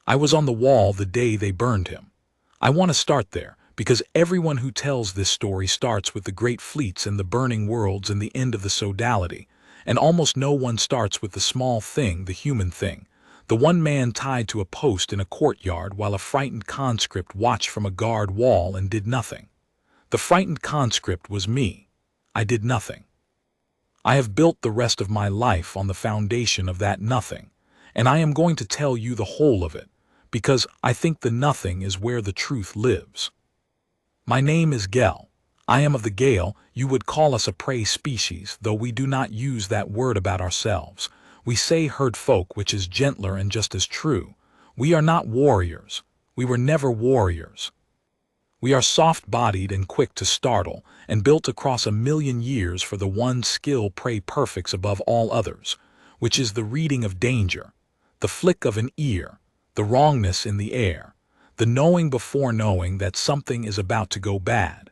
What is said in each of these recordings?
I was on the wall the day they burned him. I want to start there, because everyone who tells this story starts with the great fleets and the burning worlds and the end of the Sodality, and almost no one starts with the small thing, the human thing, the one man tied to a post in a courtyard while a frightened conscript watched from a guard wall and did nothing. The frightened conscript was me. I did nothing. I have built the rest of my life on the foundation of that nothing, and I am going to tell you the whole of it, because I think the nothing is where the truth lives. My name is Ghael. I am of the Ghael. You would call us a prey species, though we do not use that word about ourselves. We say herd folk, which is gentler and just as true. We are not warriors. We were never warriors. We are soft-bodied and quick to startle, and built across 1,000,000 years for the one skill prey perfects above all others, which is the reading of danger, the flick of an ear, the wrongness in the air, the knowing before knowing that something is about to go bad.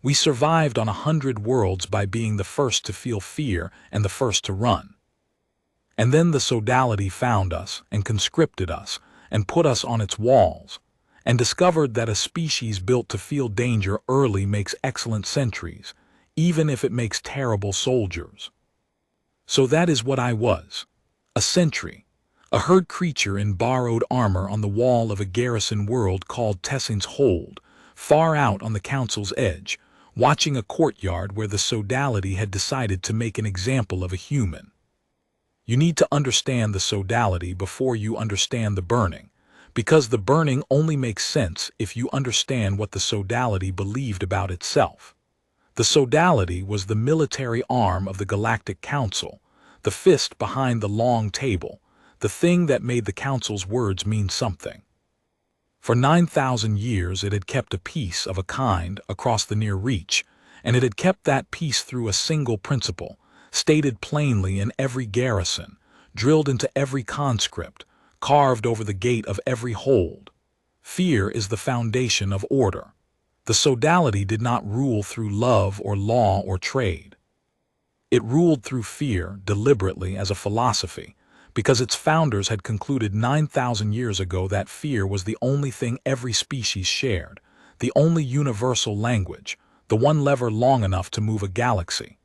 We survived on 100 worlds by being the first to feel fear and the first to run. And then the Sodality found us and conscripted us and put us on its walls, and discovered that a species built to feel danger early makes excellent sentries, even if it makes terrible soldiers. So that is what I was, a sentry, a herd creature in borrowed armor on the wall of a garrison world called Tessing's Hold, far out on the council's edge, watching a courtyard where the Sodality had decided to make an example of a human. You need to understand the Sodality before you understand the burning, because the burning only makes sense if you understand what the Sodality believed about itself. The Sodality was the military arm of the Galactic Council, the fist behind the long table, the thing that made the Council's words mean something. For 9,000 years it had kept a peace of a kind across the near reach, and it had kept that peace through a single principle, stated plainly in every garrison, drilled into every conscript, carved over the gate of every hold. Fear is the foundation of order. The Sodality did not rule through love or law or trade. It ruled through fear deliberately as a philosophy, because its founders had concluded 9,000 years ago that fear was the only thing every species shared, the only universal language, the one lever long enough to move a galaxy.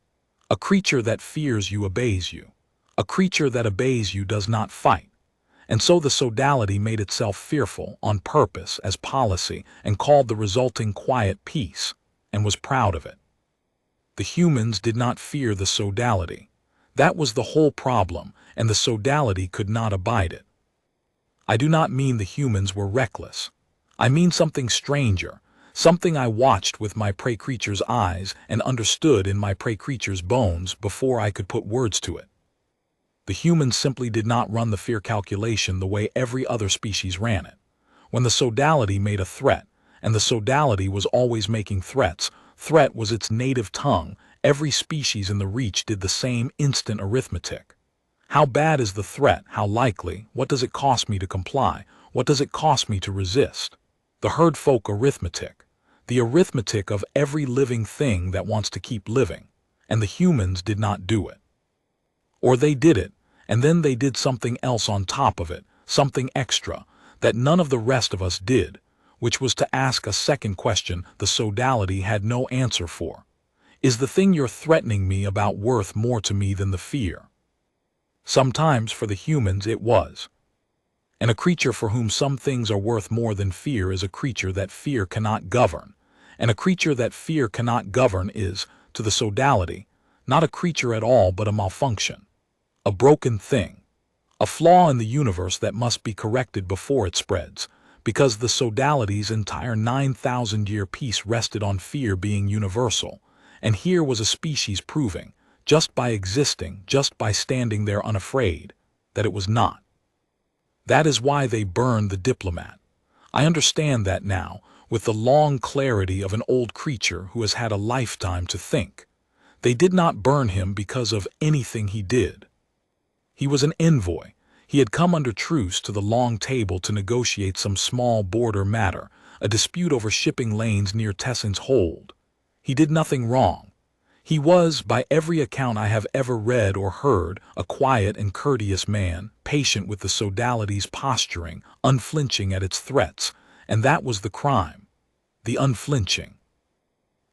A creature that fears you obeys you. A creature that obeys you does not fight. And so the Sodality made itself fearful on purpose as policy and called the resulting quiet peace, and was proud of it. The humans did not fear the Sodality. That was the whole problem, and the Sodality could not abide it. I do not mean the humans were reckless. I mean something stranger, something I watched with my prey creature's eyes and understood in my prey creature's bones before I could put words to it. The humans simply did not run the fear calculation the way every other species ran it. When the Sodality made a threat, and the Sodality was always making threats, threat was its native tongue, every species in the reach did the same instant arithmetic. How bad is the threat? How likely? What does it cost me to comply? What does it cost me to resist? The herd folk arithmetic. The arithmetic of every living thing that wants to keep living. And the humans did not do it. Or they did it, and then they did something else on top of it, something extra, that none of the rest of us did, which was to ask a second question the Sodality had no answer for. Is the thing you're threatening me about worth more to me than the fear? Sometimes for the humans it was. And a creature for whom some things are worth more than fear is a creature that fear cannot govern. And a creature that fear cannot govern is, to the Sodality, not a creature at all but a malfunction. A broken thing. A flaw in the universe that must be corrected before it spreads, because the Sodality's entire 9,000-year peace rested on fear being universal, and here was a species proving, just by existing, just by standing there unafraid, that it was not. That is why they burned the Diplomat. I understand that now, with the long clarity of an old creature who has had a lifetime to think. They did not burn him because of anything he did. He was an envoy. He had come under truce to the long table to negotiate some small border matter, a dispute over shipping lanes near Tessing's Hold. He did nothing wrong. He was, by every account I have ever read or heard, a quiet and courteous man, patient with the Sodality's posturing, unflinching at its threats, and that was the crime, the unflinching.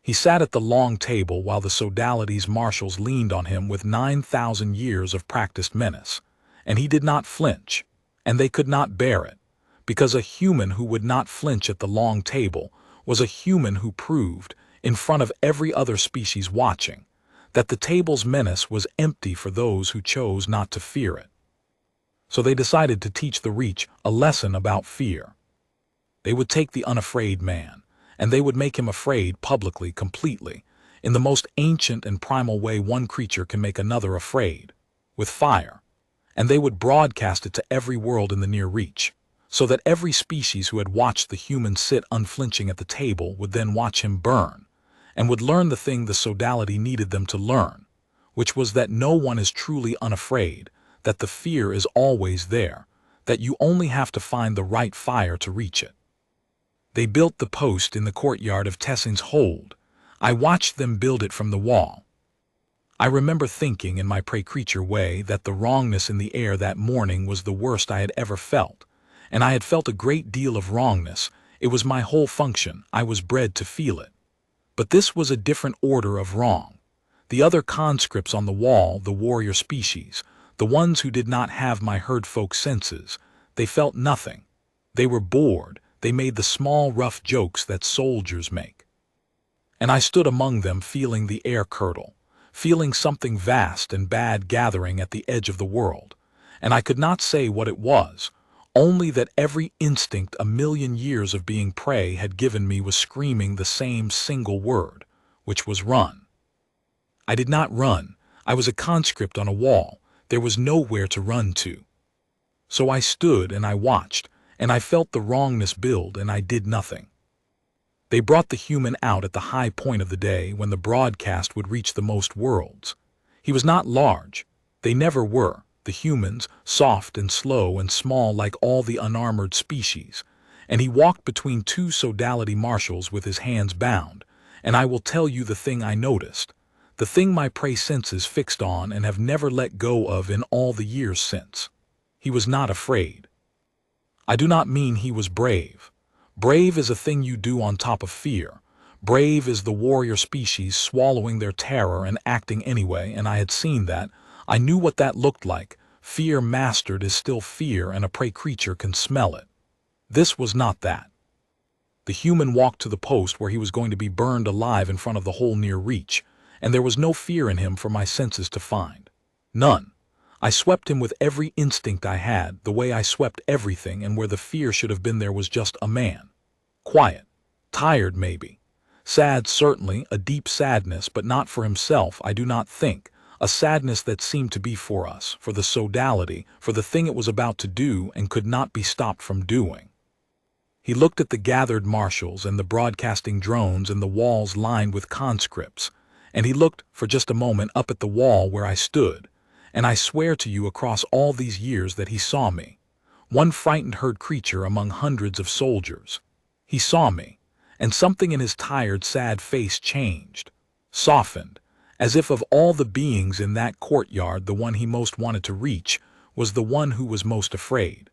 He sat at the long table while the Sodality's marshals leaned on him with 9,000 years of practiced menace, and he did not flinch, and they could not bear it, because a human who would not flinch at the long table was a human who proved, in front of every other species watching, that the table's menace was empty for those who chose not to fear it. So they decided to teach the Reach a lesson about fear. They would take the unafraid man, and they would make him afraid publicly, completely, in the most ancient and primal way one creature can make another afraid, with fire, and they would broadcast it to every world in the near Reach, so that every species who had watched the human sit unflinching at the table would then watch him burn, and would learn the thing the Sodality needed them to learn, which was that no one is truly unafraid, that the fear is always there, that you only have to find the right fire to reach it. They built the post in the courtyard of Tessin's hold. I watched them build it from the wall. I remember thinking in my prey-creature way that the wrongness in the air that morning was the worst I had ever felt, and I had felt a great deal of wrongness. It was my whole function. I was bred to feel it. But this was a different order of wrong. The other conscripts on the wall, the warrior species, the ones who did not have my herd folk senses, they felt nothing. They were bored. They made the small, rough jokes that soldiers make. And I stood among them feeling the air curdle, feeling something vast and bad gathering at the edge of the world, and I could not say what it was, only that every instinct a million years of being prey had given me was screaming the same single word, which was run. I did not run. I was a conscript on a wall. There was nowhere to run to. So I stood and I watched, and I felt the wrongness build, and I did nothing. They brought the human out at the high point of the day when the broadcast would reach the most worlds. He was not large. They never were. The humans, soft and slow and small like all the unarmored species, and he walked between two Sodality marshals with his hands bound, and I will tell you the thing I noticed, the thing my prey senses fixed on and have never let go of in all the years since. He was not afraid. I do not mean he was brave. Brave is a thing you do on top of fear. Brave is the warrior species swallowing their terror and acting anyway, and I had seen that. I knew what that looked like. Fear mastered is still fear, and a prey creature can smell it. This was not that. The human walked to the post where he was going to be burned alive in front of the whole near Reach, and there was no fear in him for my senses to find. None. I swept him with every instinct I had, the way I swept everything, and where the fear should have been there was just a man. Quiet. Tired, maybe. Sad, certainly, a deep sadness, but not for himself, I do not think. A sadness that seemed to be for us, for the Sodality, for the thing it was about to do and could not be stopped from doing. He looked at the gathered marshals and the broadcasting drones and the walls lined with conscripts, and he looked, for just a moment, up at the wall where I stood, and I swear to you across all these years that he saw me, one frightened herd creature among hundreds of soldiers. He saw me, and something in his tired, sad face changed, softened, as if of all the beings in that courtyard the one he most wanted to reach was the one who was most afraid.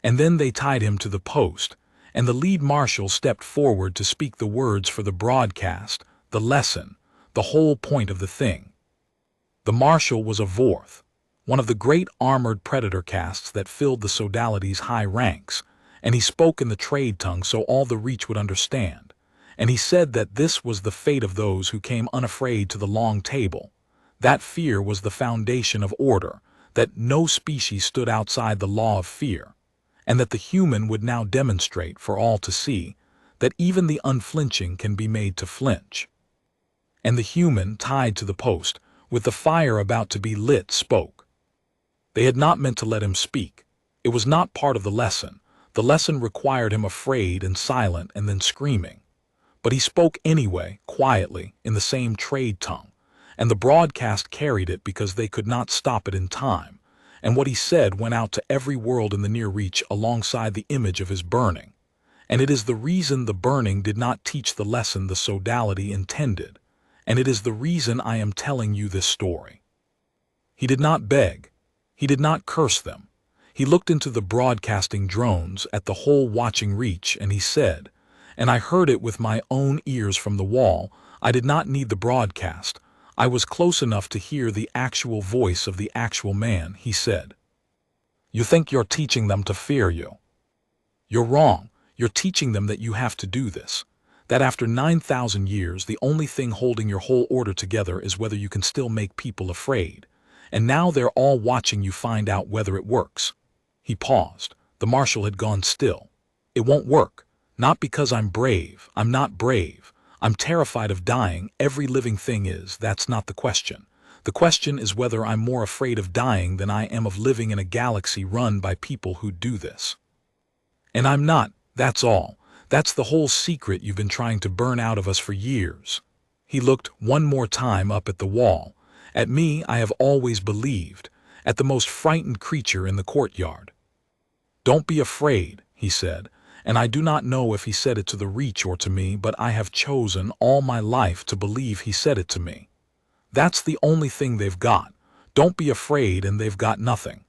And then they tied him to the post, and the lead marshal stepped forward to speak the words for the broadcast, the lesson, the whole point of the thing. The marshal was a Vorth, one of the great armored predator castes that filled the Sodality's high ranks, and he spoke in the trade tongue so all the Reach would understand. And he said that this was the fate of those who came unafraid to the long table. That fear was the foundation of order, that no species stood outside the law of fear, and that the human would now demonstrate for all to see that even the unflinching can be made to flinch. And the human, tied to the post, with the fire about to be lit, spoke. They had not meant to let him speak. It was not part of the lesson. The lesson required him afraid and silent and then screaming. But he spoke anyway, quietly, in the same trade tongue, and the broadcast carried it because they could not stop it in time, and what he said went out to every world in the near Reach alongside the image of his burning. And it is the reason the burning did not teach the lesson the Sodality intended, and it is the reason I am telling you this story." He did not beg. He did not curse them. He looked into the broadcasting drones at the whole watching reach, and he said, and I heard it with my own ears from the wall. I did not need the broadcast. I was close enough to hear the actual voice of the actual man. He said, "You think you're teaching them to fear you? You're wrong. You're teaching them that you have to do this. That after 9,000 years, the only thing holding your whole order together is whether you can still make people afraid. And now they're all watching you find out whether it works." He paused. The marshal had gone still. "It won't work. Not because I'm brave. I'm not brave. I'm terrified of dying. Every living thing is. That's not the question. The question is whether I'm more afraid of dying than I am of living in a galaxy run by people who do this. And I'm not. That's all. That's the whole secret you've been trying to burn out of us for years." He looked one more time up at the wall. "At me I have always believed. At the most frightened creature in the courtyard." "Don't be afraid," he said, and I do not know if he said it to the Reach or to me, but I have chosen all my life to believe he said it to me. That's the only thing they've got. Don't be afraid, and they've got nothing.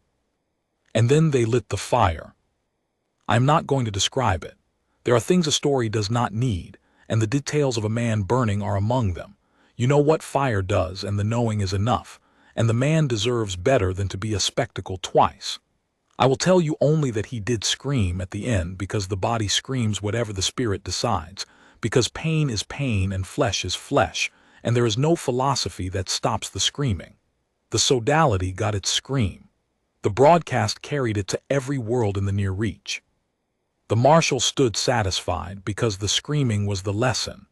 And then they lit the fire. I'm not going to describe it. There are things a story does not need, and the details of a man burning are among them. You know what fire does, and the knowing is enough, and the man deserves better than to be a spectacle twice. I will tell you only that he did scream at the end, because the body screams whatever the spirit decides, because pain is pain and flesh is flesh, and there is no philosophy that stops the screaming. The Sodality got its scream. The broadcast carried it to every world in the near reach. The marshal stood satisfied because the screaming was the lesson.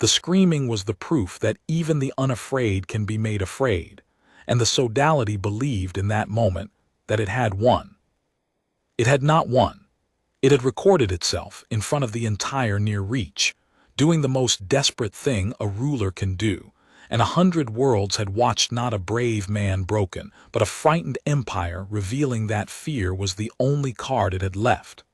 The screaming was the proof that even the unafraid can be made afraid, and the Sodality believed in that moment that it had won. It had not won. It had recorded itself in front of the entire near reach, doing the most desperate thing a ruler can do, and 100 worlds had watched not a brave man broken, but a frightened empire revealing that fear was the only card it had left.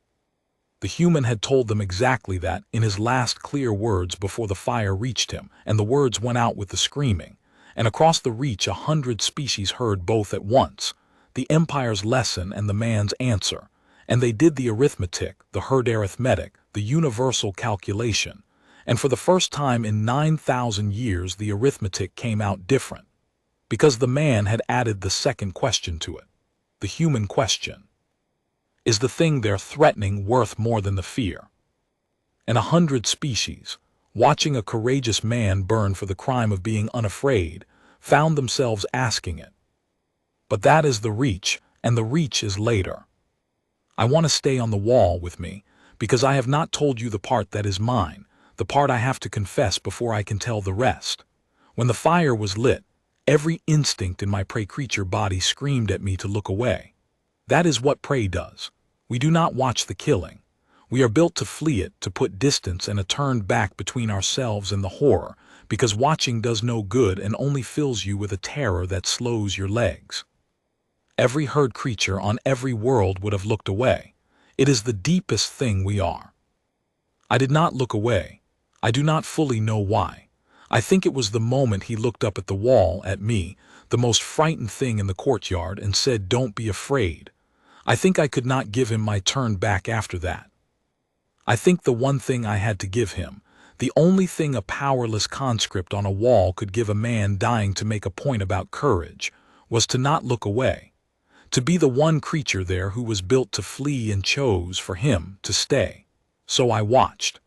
The human had told them exactly that in his last clear words before the fire reached him, and the words went out with the screaming, and across the reach 100 species heard both at once, the empire's lesson and the man's answer, and they did the arithmetic, the herd arithmetic, the universal calculation, and for the first time in 9,000 years the arithmetic came out different, because the man had added the second question to it, the human question. Is the thing they're threatening worth more than the fear? And 100 species, watching a courageous man burn for the crime of being unafraid, found themselves asking it. But that is the reach, and the reach is later. I want to stay on the wall with me, because I have not told you the part that is mine, the part I have to confess before I can tell the rest. When the fire was lit, every instinct in my prey creature body screamed at me to look away. That is what prey does. We do not watch the killing. We are built to flee it, to put distance and a turned back between ourselves and the horror, because watching does no good and only fills you with a terror that slows your legs. Every herd creature on every world would have looked away. It is the deepest thing we are. I did not look away. I do not fully know why. I think it was the moment he looked up at the wall, at me, the most frightened thing in the courtyard, and said, "Don't be afraid." I think I could not give him my turn back after that. I think the one thing I had to give him, the only thing a powerless conscript on a wall could give a man dying to make a point about courage, was to not look away. To be the one creature there who was built to flee and chose for him to stay. So I watched.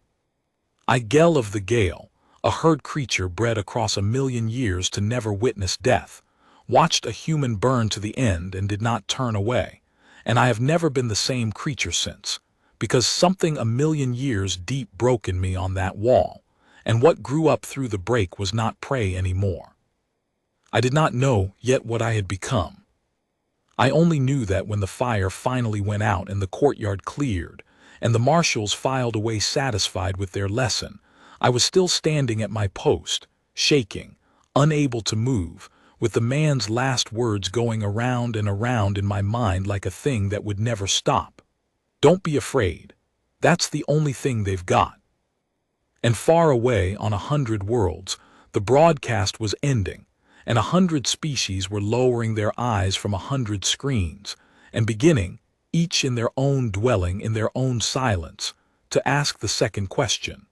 I, Ghael of the Ghael, a herd creature bred across 1,000,000 years to never witness death, watched a human burn to the end and did not turn away, and I have never been the same creature since, because something 1,000,000 years deep broke in me on that wall, and what grew up through the break was not prey anymore. I did not know yet what I had become. I only knew that when the fire finally went out and the courtyard cleared, and the marshals filed away satisfied with their lesson, I was still standing at my post, shaking, unable to move, with the man's last words going around and around in my mind like a thing that would never stop. Don't be afraid. That's the only thing they've got. And far away on 100 worlds, The broadcast was ending, and 100 species were lowering their eyes from 100 screens, and beginning, each in their own dwelling in their own silence, to ask the second question.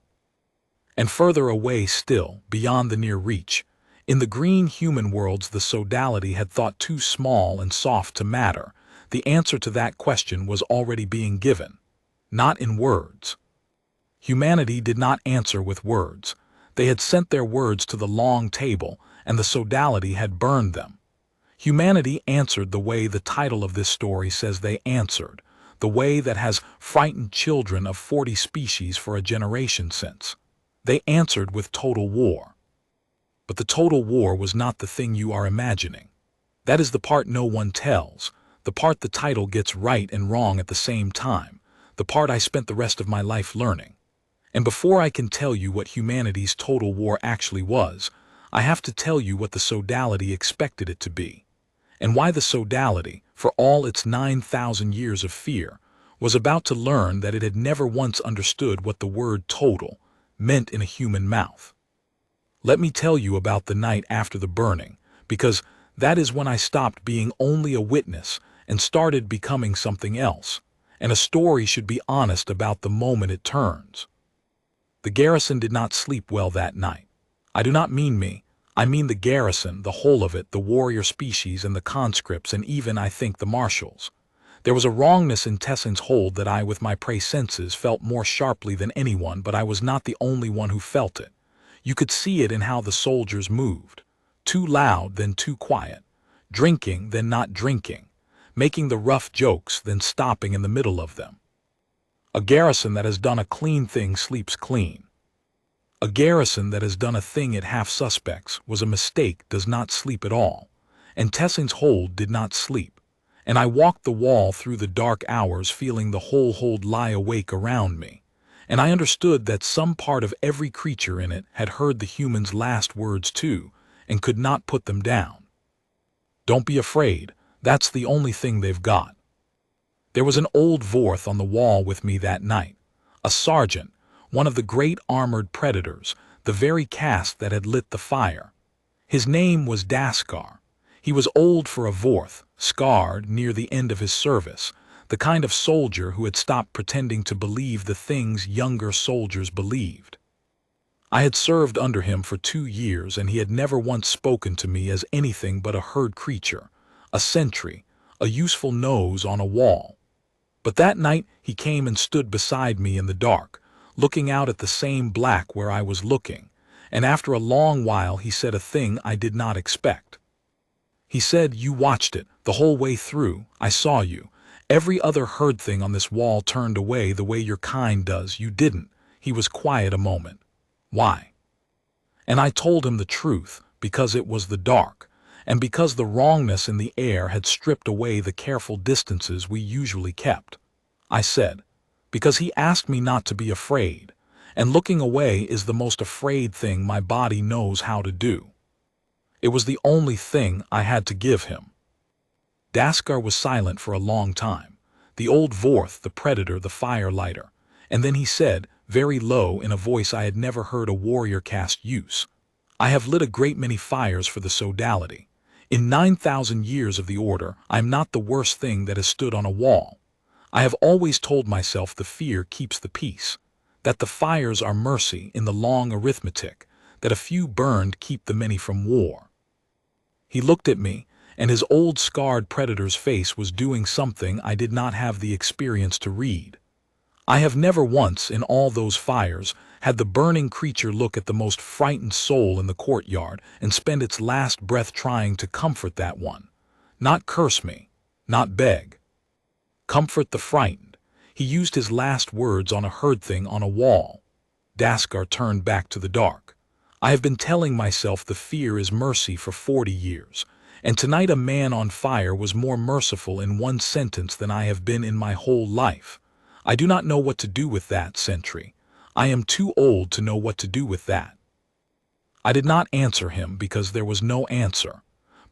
And further away still, beyond the near reach, in the green human worlds the Sodality had thought too small and soft to matter, the answer to that question was already being given, not in words. Humanity did not answer with words. They had sent their words to the long table, and the Sodality had burned them. Humanity answered the way the title of this story says they answered, the way that has frightened children of 40 species for a generation since. They answered with total war. But the total war was not the thing you are imagining. That is the part no one tells, the part the title gets right and wrong at the same time, the part I spent the rest of my life learning. And before I can tell you what humanity's total war actually was, I have to tell you what the Sodality expected it to be, and why the Sodality, for all its 9,000 years of fear, was about to learn that it had never once understood what the word total meant in a human mouth. Let me tell you about the night after the burning, because that is when I stopped being only a witness and started becoming something else, and a story should be honest about the moment it turns. The garrison did not sleep well that night. I do not mean me. I mean the garrison, the whole of it, the warrior species and the conscripts, and even, I think, the marshals. There was a wrongness in Tessin's hold that I, with my prey senses, felt more sharply than anyone, but I was not the only one who felt it. You could see it in how the soldiers moved. Too loud, then too quiet. Drinking, then not drinking. Making the rough jokes, then stopping in the middle of them. A garrison that has done a clean thing sleeps clean. A garrison that has done a thing it half suspects was a mistake does not sleep at all. And Tessin's hold did not sleep. And I walked the wall through the dark hours feeling the whole hold lie awake around me. And I understood that some part of every creature in it had heard the human's last words too, and could not put them down. Don't be afraid, that's the only thing they've got. There was an old Vorth on the wall with me that night, a sergeant, one of the great armored predators, the very caste that had lit the fire. His name was Daskar. He was old for a Vorth, scarred near the end of his service, the kind of soldier who had stopped pretending to believe the things younger soldiers believed. I had served under him for 2 years, and he had never once spoken to me as anything but a herd creature, a sentry, a useful nose on a wall. But that night he came and stood beside me in the dark, looking out at the same black where I was looking, and after a long while he said a thing I did not expect. He said, "You watched it, the whole way through, I saw you. Every other herd thing on this wall turned away the way your kind does, you didn't." He was quiet a moment. Why? And I told him the truth, because it was the dark, and because the wrongness in the air had stripped away the careful distances we usually kept. I said, because he asked me not to be afraid, and looking away is the most afraid thing my body knows how to do. It was the only thing I had to give him. Daskar was silent for a long time, the old Vorth, the predator, the firelighter, and then he said, very low in a voice I had never heard a warrior caste use, "I have lit a great many fires for the Sodality. In 9,000 years of the Order, I am not the worst thing that has stood on a wall. I have always told myself the fear keeps the peace, that the fires are mercy in the long arithmetic, that a few burned keep the many from war." He looked at me, and his old scarred predator's face was doing something I did not have the experience to read. I have never once, in all those fires, had the burning creature look at the most frightened soul in the courtyard and spend its last breath trying to comfort that one. Not curse me, not beg. Comfort the frightened. He used his last words on a herd thing on a wall. Daskar turned back to the dark. I have been telling myself the fear is mercy for 40 years, and tonight a man on fire was more merciful in one sentence than I have been in my whole life. I do not know what to do with that, sentry. I am too old to know what to do with that. I did not answer him because there was no answer,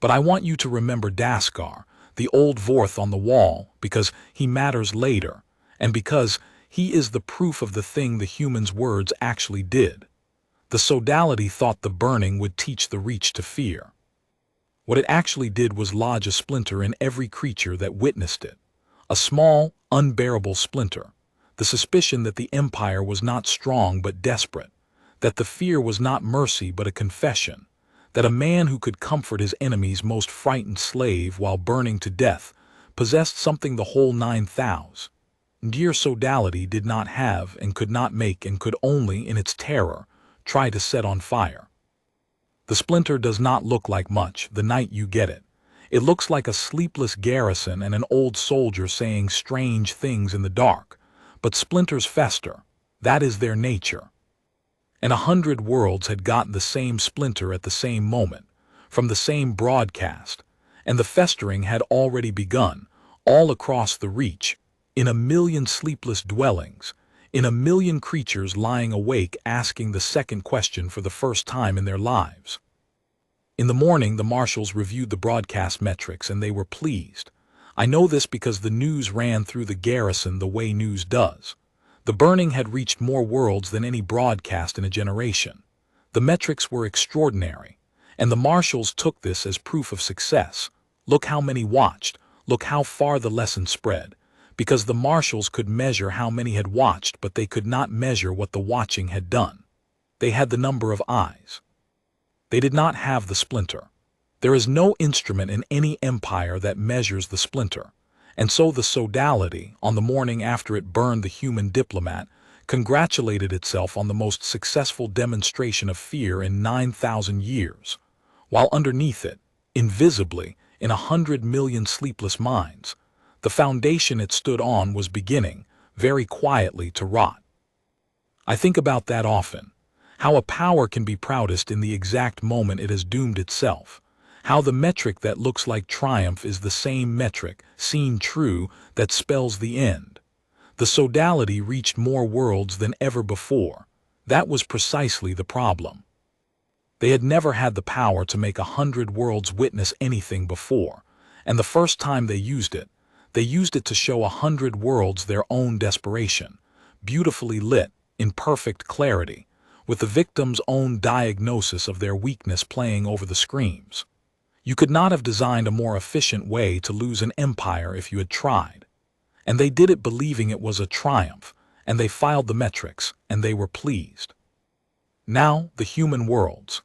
but I want you to remember Daskar, the old Vorth on the wall, because he matters later, and because he is the proof of the thing the human's words actually did. The Sodality thought the burning would teach the Reach to fear. What it actually did was lodge a splinter in every creature that witnessed it. A small, unbearable splinter. The suspicion that the Empire was not strong but desperate. That the fear was not mercy but a confession. That a man who could comfort his enemy's most frightened slave while burning to death possessed something the whole 9,000. Dear Sodality did not have and could not make and could only, in its terror, try to set on fire. The splinter does not look like much the night you get it. It looks like a sleepless garrison and an old soldier saying strange things in the dark. But splinters fester. That is their nature. And 100 worlds had gotten the same splinter at the same moment, from the same broadcast, and the festering had already begun, all across the Reach, in 1,000,000 sleepless dwellings, in 1,000,000 creatures lying awake asking the second question for the first time in their lives. In the morning, the marshals reviewed the broadcast metrics and they were pleased. I know this because the news ran through the garrison the way news does. The burning had reached more worlds than any broadcast in a generation. The metrics were extraordinary, and the marshals took this as proof of success. Look how many watched, look how far the lesson spread, because the marshals could measure how many had watched, but they could not measure what the watching had done. They had the number of eyes. They did not have the splinter. There is no instrument in any empire that measures the splinter. And so the Sodality, on the morning after it burned the human diplomat, congratulated itself on the most successful demonstration of fear in 9,000 years, while underneath it, invisibly, in 100,000,000 sleepless minds, the foundation it stood on was beginning, very quietly, to rot. I think about that often, how a power can be proudest in the exact moment it has doomed itself. How the metric that looks like triumph is the same metric, seen true, that spells the end. The Sodality reached more worlds than ever before. That was precisely the problem. They had never had the power to make 100 worlds witness anything before, and the first time they used it to show 100 worlds their own desperation, beautifully lit, in perfect clarity, with the victim's own diagnosis of their weakness playing over the screens. You could not have designed a more efficient way to lose an empire if you had tried. And they did it believing it was a triumph, and they filed the metrics, and they were pleased. Now, the human worlds.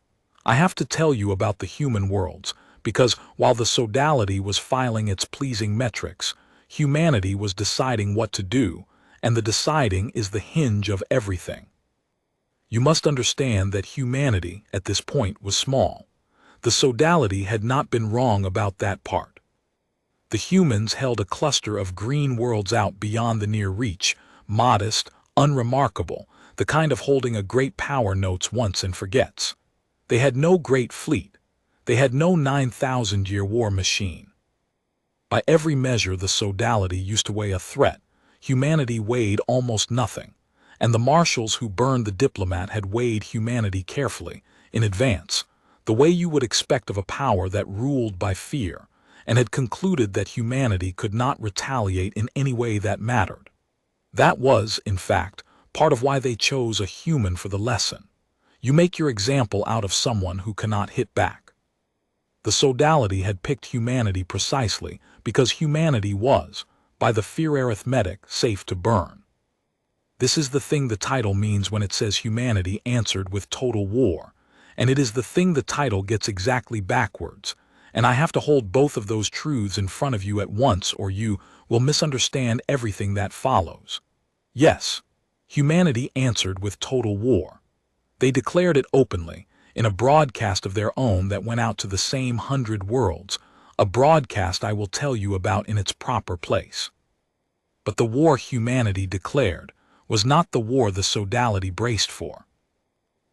I have to tell you about the human worlds, because while the Sodality was filing its pleasing metrics, humanity was deciding what to do, and the deciding is the hinge of everything. You must understand that humanity, at this point, was small. The Sodality had not been wrong about that part. The humans held a cluster of green worlds out beyond the near reach, modest, unremarkable, the kind of holding a great power notes once and forgets. They had no great fleet. They had no 9,000-year war machine. By every measure, the Sodality used to weigh a threat. Humanity weighed almost nothing, and the marshals who burned the diplomat had weighed humanity carefully, in advance, the way you would expect of a power that ruled by fear, and had concluded that humanity could not retaliate in any way that mattered. That was, in fact, part of why they chose a human for the lesson. You make your example out of someone who cannot hit back. The Sodality had picked humanity precisely because humanity was, by the fear arithmetic, safe to burn. This is the thing the title means when it says humanity answered with total war. And it is the thing the title gets exactly backwards, and I have to hold both of those truths in front of you at once or you will misunderstand everything that follows. Yes, humanity answered with total war. They declared it openly, in a broadcast of their own that went out to the same 100 worlds, a broadcast I will tell you about in its proper place. But the war humanity declared was not the war the Sodality braced for.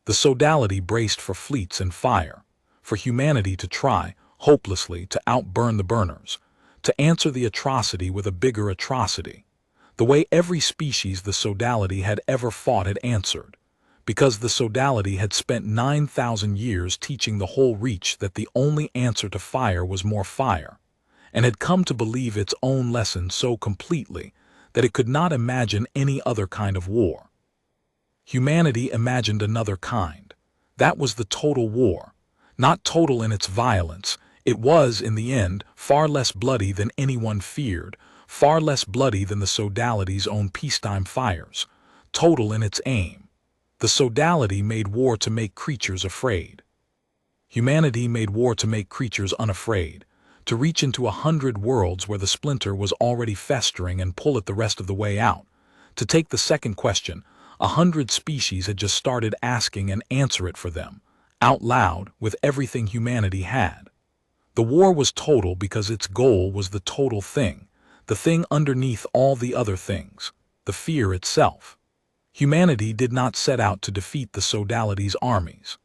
The Sodality braced for fleets and fire, for humanity to try, hopelessly, to outburn the burners, to answer the atrocity with a bigger atrocity, the way every species the Sodality had ever fought had answered, because the Sodality had spent 9,000 years teaching the whole Reach that the only answer to fire was more fire, and had come to believe its own lesson so completely that it could not imagine any other kind of war. Humanity imagined another kind, That was the total war. Not total in its violence. It was, in the end, far less bloody than anyone feared, far less bloody than the Sodality's own peacetime fires. Total in its aim. The Sodality made war to make creatures afraid. Humanity made war to make creatures unafraid, to reach into 100 worlds where the splinter was already festering and pull it the rest of the way out. To take the second question, 100 species had just started asking and answer it for them, out loud, with everything humanity had. The war was total because its goal was the total thing, the thing underneath all the other things, the fear itself. Humanity did not set out to defeat the Sodality's armies.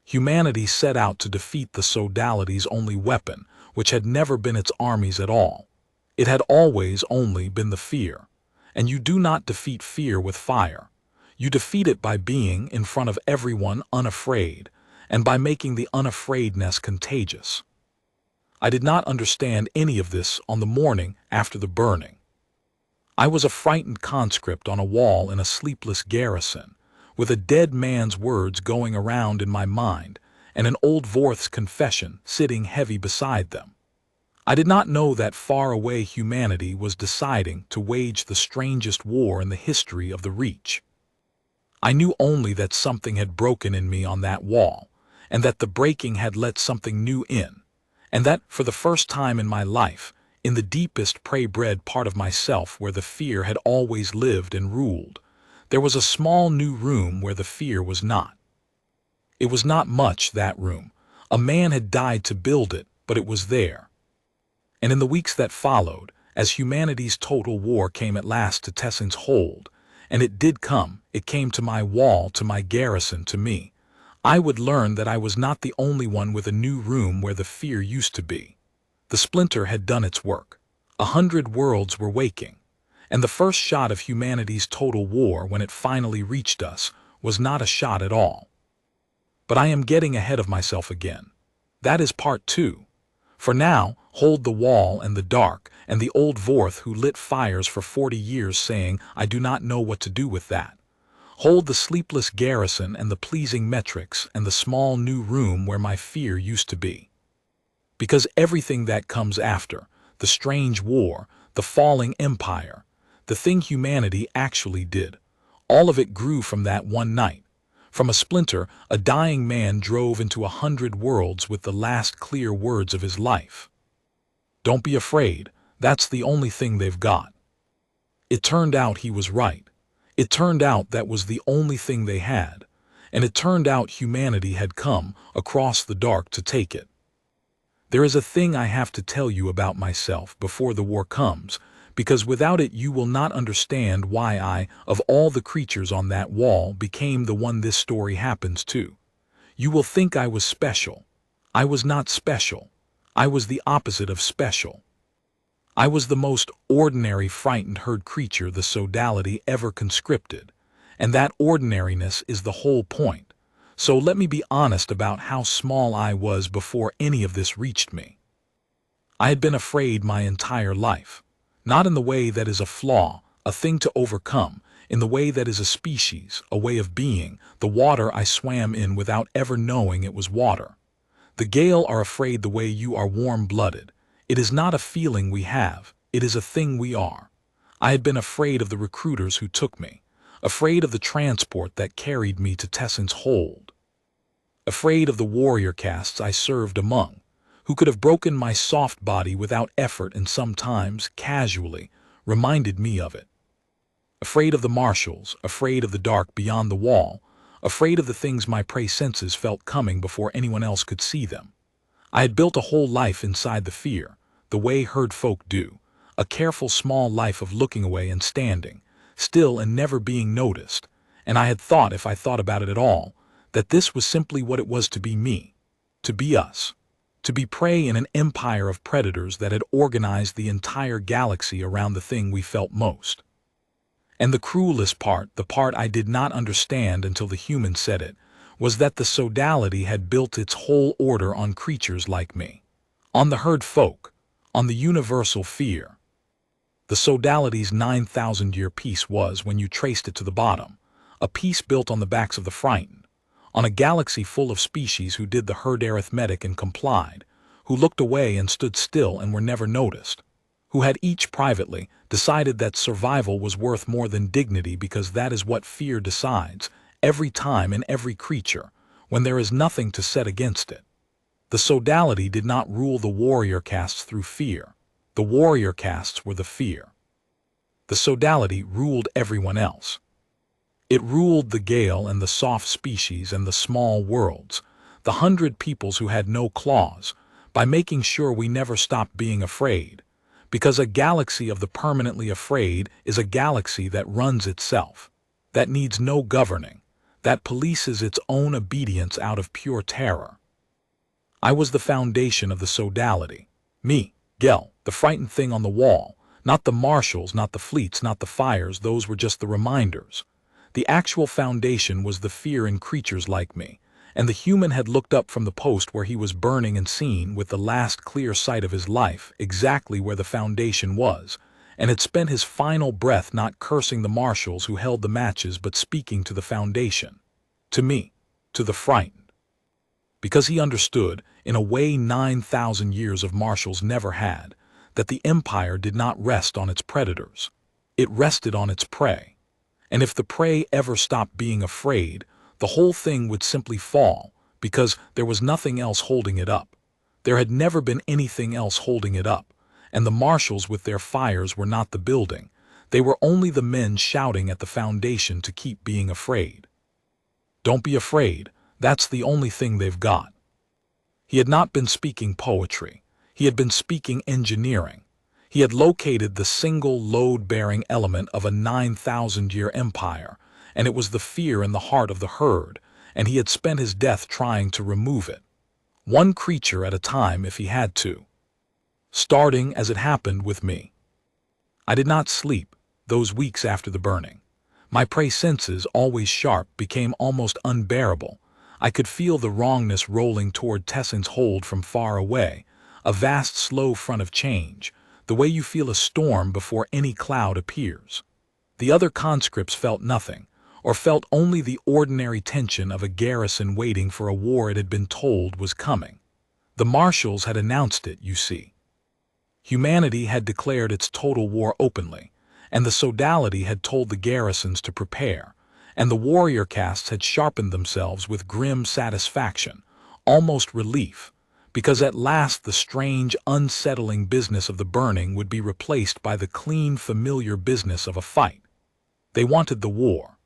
Humanity set out to defeat the Sodality's only weapon, which had never been its armies at all. It had always only been the fear. And you do not defeat fear with fire. You defeat it by being, in front of everyone, unafraid, and by making the unafraidness contagious. I did not understand any of this on the morning after the burning. I was a frightened conscript on a wall in a sleepless garrison, with a dead man's words going around in my mind, and an old Vorth's confession sitting heavy beside them. I did not know that far away humanity was deciding to wage the strangest war in the history of the Reach. I knew only that something had broken in me on that wall, and that the breaking had let something new in, and that, for the first time in my life, in the deepest prey-bred part of myself where the fear had always lived and ruled, there was a small new room where the fear was not. It was not much, that room. A man had died to build it, but it was there. And in the weeks that followed, as humanity's total war came at last to Tessin's hold, and it did come, it came to my wall, to my garrison, to me, I would learn that I was not the only one with a new room where the fear used to be. The splinter had done its work. 100 worlds were waking. And the first shot of humanity's total war, when it finally reached us, was not a shot at all. But I am getting ahead of myself again. That is part 2. For now, hold the wall and the dark, and the old Vorth who lit fires for 40 years saying, I do not know what to do with that. Hold the sleepless garrison and the pleasing metrics and the small new room where my fear used to be. Because everything that comes after, the strange war, the falling empire, the thing humanity actually did, all of it grew from that one night. From a splinter, a dying man drove into 100 worlds with the last clear words of his life. Don't be afraid, that's the only thing they've got. It turned out he was right. It turned out that was the only thing they had. And it turned out humanity had come across the dark to take it. There is a thing I have to tell you about myself before the war comes, because without it you will not understand why I, of all the creatures on that wall, became the one this story happens to. You will think I was special. I was not special. I was the opposite of special. I was the most ordinary frightened herd creature the Sodality ever conscripted, and that ordinariness is the whole point. So let me be honest about how small I was before any of this reached me. I had been afraid my entire life. Not in the way that is a flaw, a thing to overcome, in the way that is a species, a way of being, the water I swam in without ever knowing it was water. The Ghael are afraid the way you are warm-blooded. It is not a feeling we have, it is a thing we are. I had been afraid of the recruiters who took me, afraid of the transport that carried me to Tessin's hold, afraid of the warrior castes I served among, who could have broken my soft body without effort and sometimes, casually, reminded me of it. Afraid of the marshals, afraid of the dark beyond the wall, afraid of the things my prey senses felt coming before anyone else could see them. I had built a whole life inside the fear, the way herd folk do, a careful small life of looking away and standing, still and never being noticed, and I had thought, if I thought about it at all, that this was simply what it was to be me, to be us. To be prey in an empire of predators that had organized the entire galaxy around the thing we felt most. And the cruelest part, the part I did not understand until the human said it, was that the Sodality had built its whole order on creatures like me. On the herd folk, on the universal fear. The Sodality's 9,000-year peace was, when you traced it to the bottom, a peace built on the backs of the frightened, on a galaxy full of species who did the herd arithmetic and complied, who looked away and stood still and were never noticed, who had each privately decided that survival was worth more than dignity because that is what fear decides, every time in every creature, when there is nothing to set against it. The Sodality did not rule the warrior castes through fear. The warrior castes were the fear. The Sodality ruled everyone else. It ruled the Ghael and the soft species and the small worlds, the 100 peoples who had no claws, by making sure we never stopped being afraid, because a galaxy of the permanently afraid is a galaxy that runs itself, that needs no governing, that polices its own obedience out of pure terror. I was the foundation of the Sodality. Me, Ghael, the frightened thing on the wall, not the marshals, not the fleets, not the fires, those were just the reminders. The actual foundation was the fear in creatures like me, and the human had looked up from the post where he was burning and seen with the last clear sight of his life exactly where the foundation was, and had spent his final breath not cursing the marshals who held the matches but speaking to the foundation, to me, to the frightened. Because he understood, in a way 9,000 years of marshals never had, that the empire did not rest on its predators. It rested on its prey. And if the prey ever stopped being afraid, the whole thing would simply fall, because there was nothing else holding it up. There had never been anything else holding it up, and the marshals with their fires were not the building. They were only the men shouting at the foundation to keep being afraid. Don't be afraid, that's the only thing they've got. He had not been speaking poetry. He had been speaking engineering. He had located the single load-bearing element of a 9,000-year empire, and it was the fear in the heart of the herd, and he had spent his death trying to remove it. One creature at a time if he had to. Starting as it happened with me. I did not sleep those weeks after the burning. My prey senses, always sharp, became almost unbearable. I could feel the wrongness rolling toward Tessin's hold from far away, a vast slow front of change, the way you feel a storm before any cloud appears. The other conscripts felt nothing, or felt only the ordinary tension of a garrison waiting for a war it had been told was coming. The marshals had announced it, you see. Humanity had declared its total war openly, and the Sodality had told the garrisons to prepare, and the warrior castes had sharpened themselves with grim satisfaction, almost relief, because at last the strange, unsettling business of the burning would be replaced by the clean, familiar business of a fight. They wanted the war.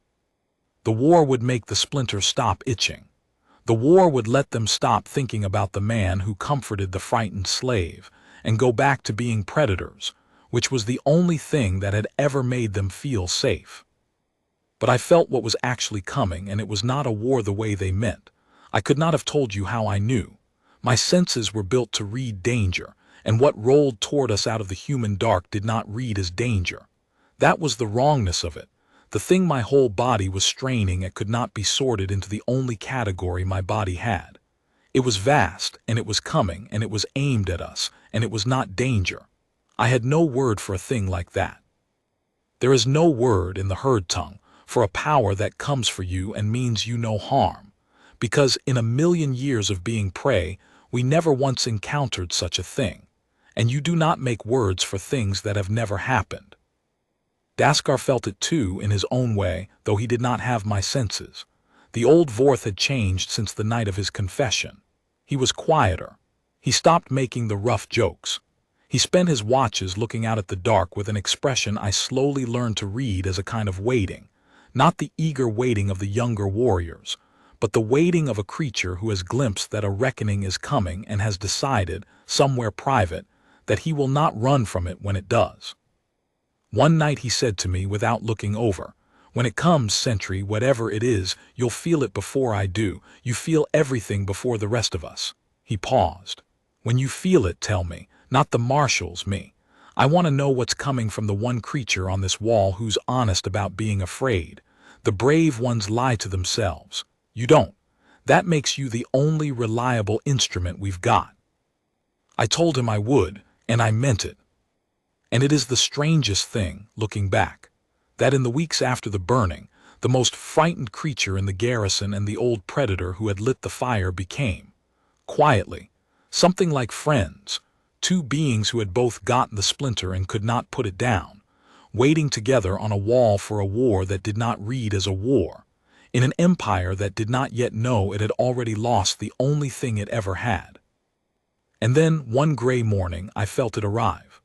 The war would make the splinters stop itching. The war would let them stop thinking about the man who comforted the frightened slave and go back to being predators, which was the only thing that had ever made them feel safe. But I felt what was actually coming, and it was not a war the way they meant. I could not have told you how I knew. My senses were built to read danger, and what rolled toward us out of the human dark did not read as danger. That was the wrongness of it. The thing my whole body was straining at could not be sorted into the only category my body had. It was vast, and it was coming, and it was aimed at us, and it was not danger. I had no word for a thing like that. There is no word in the herd tongue for a power that comes for you and means you no harm, because in a million years of being prey, we never once encountered such a thing, and you do not make words for things that have never happened. Daskar felt it too in his own way, though he did not have my senses. The old Vorth had changed since the night of his confession. He was quieter. He stopped making the rough jokes. He spent his watches looking out at the dark with an expression I slowly learned to read as a kind of waiting, not the eager waiting of the younger warriors, but the waiting of a creature who has glimpsed that a reckoning is coming and has decided, somewhere private, that he will not run from it when it does. One night he said to me without looking over, "When it comes, Sentry, whatever it is, you'll feel it before I do. You feel everything before the rest of us." He paused. "When you feel it, tell me, not the marshals, me. I want to know what's coming from the one creature on this wall who's honest about being afraid. The brave ones lie to themselves. You don't. That makes you the only reliable instrument we've got." I told him I would, and I meant it. And it is the strangest thing, looking back, that in the weeks after the burning, The most frightened creature in the garrison and the old predator who had lit the fire became, quietly, something like friends, two beings who had both gotten the splinter and could not put it down, waiting together on a wall for a war that did not read as a war, in an empire that did not yet know it had already lost the only thing it ever had. And then, one gray morning, I felt it arrive.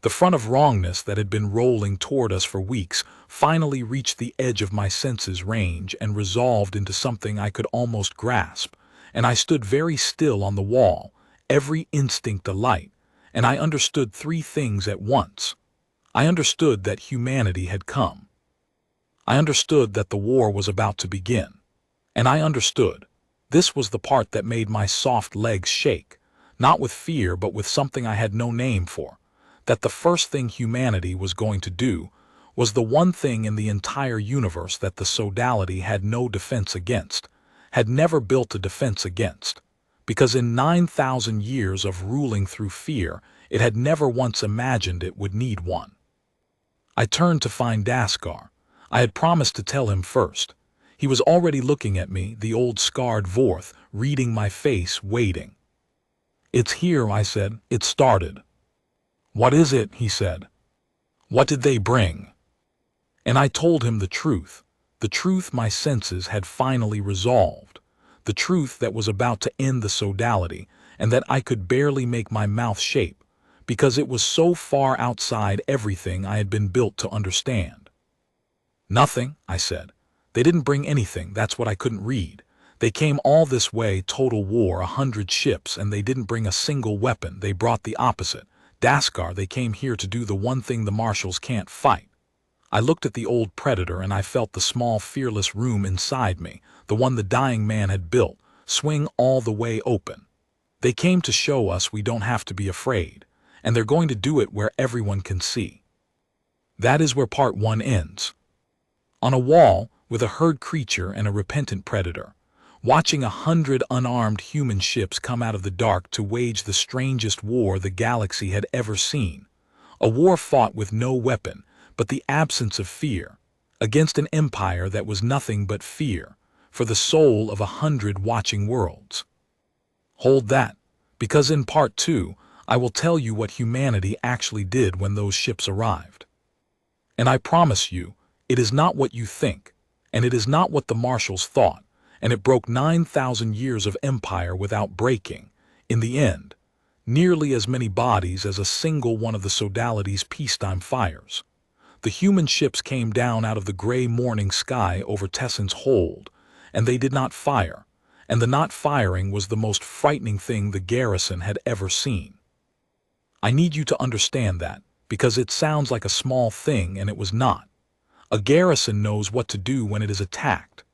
The front of wrongness that had been rolling toward us for weeks finally reached the edge of my senses' range and resolved into something I could almost grasp, and I stood very still on the wall, every instinct alight, and I understood three things at once. I understood that humanity had come. I understood that the war was about to begin. And I understood. This was the part that made my soft legs shake, not with fear but with something I had no name for, that the first thing humanity was going to do was the one thing in the entire universe that the Sodality had no defense against, had never built a defense against, because in 9,000 years of ruling through fear, it had never once imagined it would need one. I turned to find Daskar. I had promised to tell him first. He was already looking at me, the old scarred Vorth, reading my face, waiting. "It's here," I said. "It started." "What is it?" he said. "What did they bring?" And I told him the truth my senses had finally resolved, the truth that was about to end the Sodality, and that I could barely make my mouth shape, because it was so far outside everything I had been built to understand. "Nothing," I said. "They didn't bring anything, that's what I couldn't read. They came all this way, total war, 100 ships, and they didn't bring a single weapon. They brought the opposite. Daskar, they came here to do the one thing the marshals can't fight." I looked at the old predator and I felt the small, fearless room inside me, the one the dying man had built, swing all the way open. "They came to show us we don't have to be afraid, and they're going to do it where everyone can see." That is where part 1 ends. On a wall, with a herd creature and a repentant predator, watching 100 unarmed human ships come out of the dark to wage the strangest war the galaxy had ever seen. A war fought with no weapon, but the absence of fear, against an empire that was nothing but fear, for the soul of 100 watching worlds. Hold that, because in part 2, I will tell you what humanity actually did when those ships arrived. And I promise you, it is not what you think, and it is not what the marshals thought, and it broke 9,000 years of empire without breaking, in the end, nearly as many bodies as a single one of the Sodality's peacetime fires. The human ships came down out of the gray morning sky over Tessin's hold, and they did not fire, and the not firing was the most frightening thing the garrison had ever seen. I need you to understand that, because it sounds like a small thing and it was not. A garrison knows what to do when it is attacked.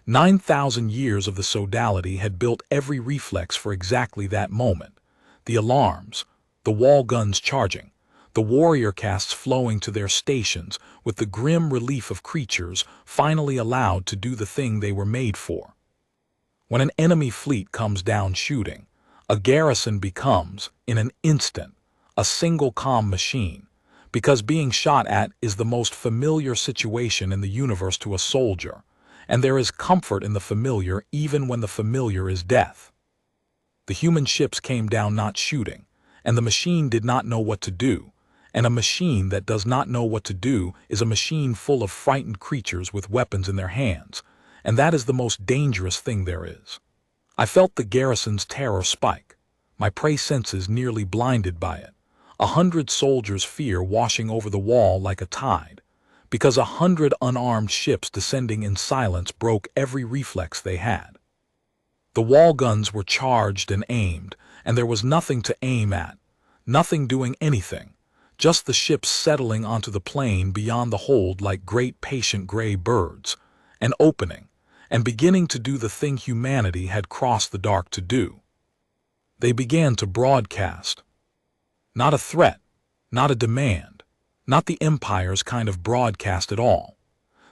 9,000 years of the Sodality had built every reflex for exactly that moment. The alarms, the wall guns charging, the warrior casts flowing to their stations with the grim relief of creatures finally allowed to do the thing they were made for. When an enemy fleet comes down shooting, a garrison becomes, in an instant, a single calm machine, because being shot at is the most familiar situation in the universe to a soldier, and there is comfort in the familiar even when the familiar is death. The human ships came down not shooting, and the machine did not know what to do, and a machine that does not know what to do is a machine full of frightened creatures with weapons in their hands, and that is the most dangerous thing there is. I felt the garrison's terror spike, my prey senses nearly blinded by it, 100 soldiers' fear washing over the wall like a tide, because 100 unarmed ships descending in silence broke every reflex they had. The wall guns were charged and aimed, and there was nothing to aim at, nothing doing anything, just the ships settling onto the plain beyond the hold like great patient gray birds, and opening, and beginning to do the thing humanity had crossed the dark to do. They began to broadcast. Not a threat, not a demand, not the Empire's kind of broadcast at all.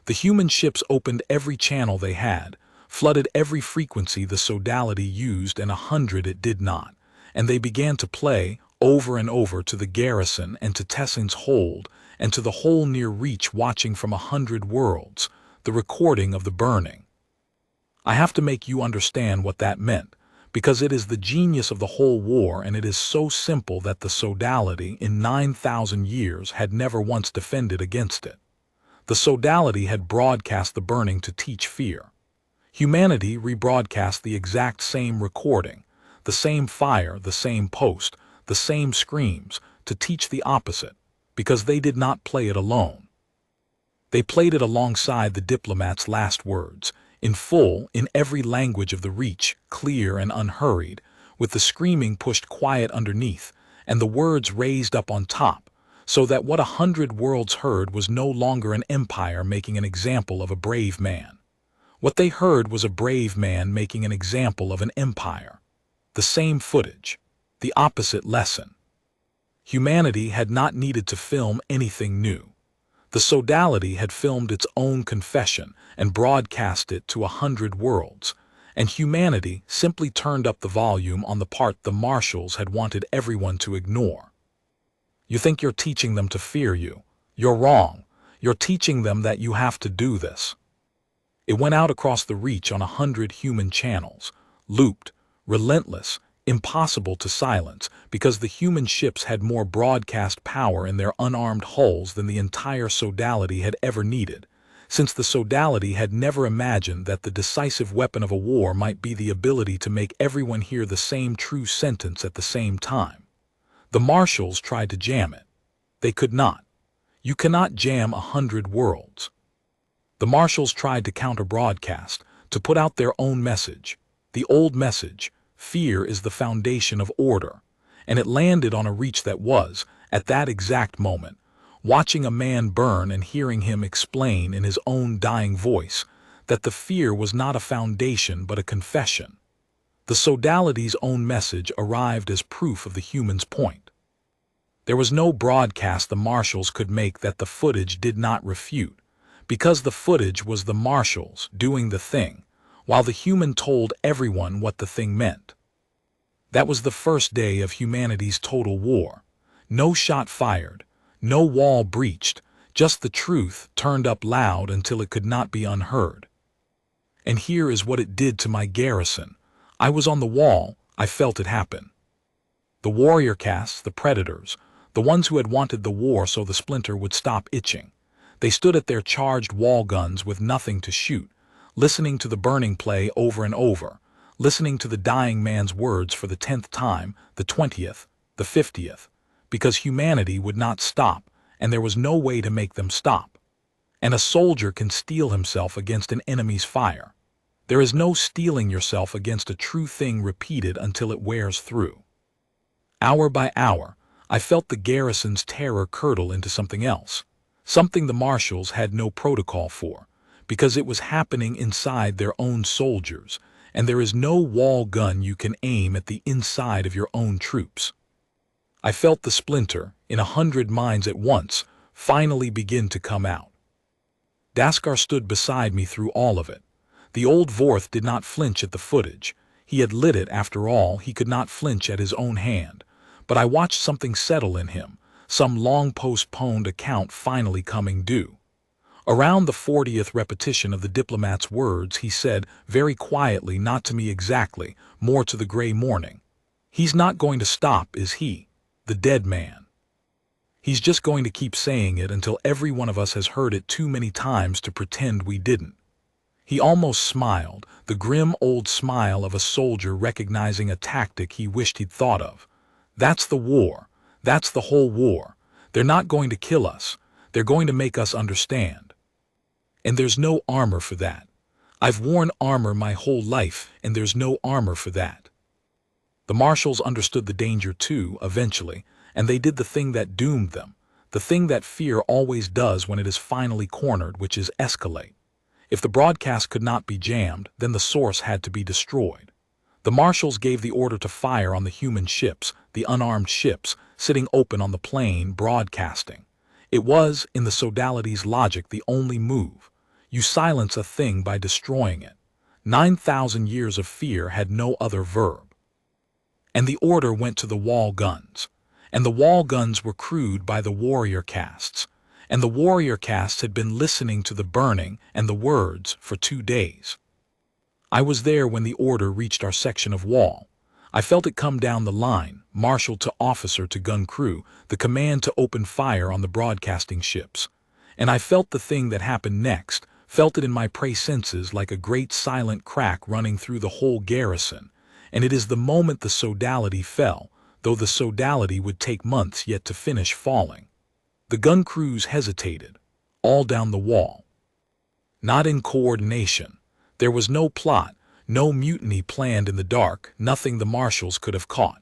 The human ships opened every channel they had, flooded every frequency the Sodality used and 100 it did not, and they began to play, over and over, to the garrison and to Tessin's hold and to the whole near reach watching from 100 worlds, the recording of the burning. I have to make you understand what that meant, because it is the genius of the whole war, and it is so simple that the Sodality in 9,000 years had never once defended against it. The Sodality had broadcast the burning to teach fear. Humanity rebroadcast the exact same recording, the same fire, the same post, the same screams, to teach the opposite, because they did not play it alone. They played it alongside the Diplomat's last words, in full, in every language of the Reach, clear and unhurried, with the screaming pushed quiet underneath, and the words raised up on top, so that what 100 worlds heard was no longer an empire making an example of a brave man. What they heard was a brave man making an example of an empire. The same footage, the opposite lesson. Humanity had not needed to film anything new. The Sodality had filmed its own confession and broadcast it to 100 worlds, and humanity simply turned up the volume on the part the marshals had wanted everyone to ignore. You think you're teaching them to fear you? You're wrong. You're teaching them that you have to do this. It went out across the Reach on 100 human channels, looped, relentless, impossible to silence, because the human ships had more broadcast power in their unarmed hulls than the entire Sodality had ever needed, since the Sodality had never imagined that the decisive weapon of a war might be the ability to make everyone hear the same true sentence at the same time. The marshals tried to jam it. They could not. You cannot jam 100 worlds. The marshals tried to counter-broadcast, to put out their own message, the old message: fear is the foundation of order, and it landed on a Reach that was, at that exact moment, watching a man burn and hearing him explain in his own dying voice that the fear was not a foundation but a confession. The Sodality's own message arrived as proof of the human's point. There was no broadcast the marshals could make that the footage did not refute, because the footage was the marshals doing the thing, while the human told everyone what the thing meant. That was the first day of humanity's total war. No shot fired, no wall breached, just the truth turned up loud until it could not be unheard. And here is what it did to my garrison. I was on the wall, I felt it happen. The warrior castes, the predators, the ones who had wanted the war so the splinter would stop itching, they stood at their charged wall guns with nothing to shoot, listening to the burning play over and over, listening to the dying man's words for the 10th time, the 20th, the 50th, because humanity would not stop, and there was no way to make them stop. And a soldier can steel himself against an enemy's fire. There is no steeling yourself against a true thing repeated until it wears through. Hour by hour, I felt the garrison's terror curdle into something else, something the marshals had no protocol for, because it was happening inside their own soldiers, and there is no wall gun you can aim at the inside of your own troops. I felt the splinter, in 100 minds at once, finally begin to come out. Daskar stood beside me through all of it. The old Vorth did not flinch at the footage. He had lit it, after all, he could not flinch at his own hand. But I watched something settle in him, some long-postponed account finally coming due. Around the 40th repetition of the Diplomat's words, he said, very quietly, not to me exactly, more to the gray morning, "He's not going to stop, is he? The dead man. He's just going to keep saying it until every one of us has heard it too many times to pretend we didn't." He almost smiled, the grim old smile of a soldier recognizing a tactic he wished he'd thought of. That's the war. That's the whole war. They're not going to kill us. They're going to make us understand. And there's no armor for that. I've worn armor my whole life, and there's no armor for that. The marshals understood the danger too, eventually, and they did the thing that doomed them, the thing that fear always does when it is finally cornered, which is escalate. If the broadcast could not be jammed, then the source had to be destroyed. The marshals gave the order to fire on the human ships, the unarmed ships, sitting open on the plain, broadcasting. It was, in the Sodality's logic, the only move. You silence a thing by destroying it. 9,000 years of fear had no other verb. And the order went to the wall guns. And the wall guns were crewed by the warrior castes. and the warrior castes had been listening to the burning and the words for 2 days. I was there when the order reached our section of wall. I felt it come down the line, marshal to officer to gun crew, the command to open fire on the broadcasting ships. And I felt the thing that happened next, felt it in my prey senses like a great silent crack running through the whole garrison. And it is the moment the Sodality fell, though the Sodality would take months yet to finish falling. The gun crews hesitated, all down the wall. Not in coordination. There was no plot, no mutiny planned in the dark, nothing the marshals could have caught.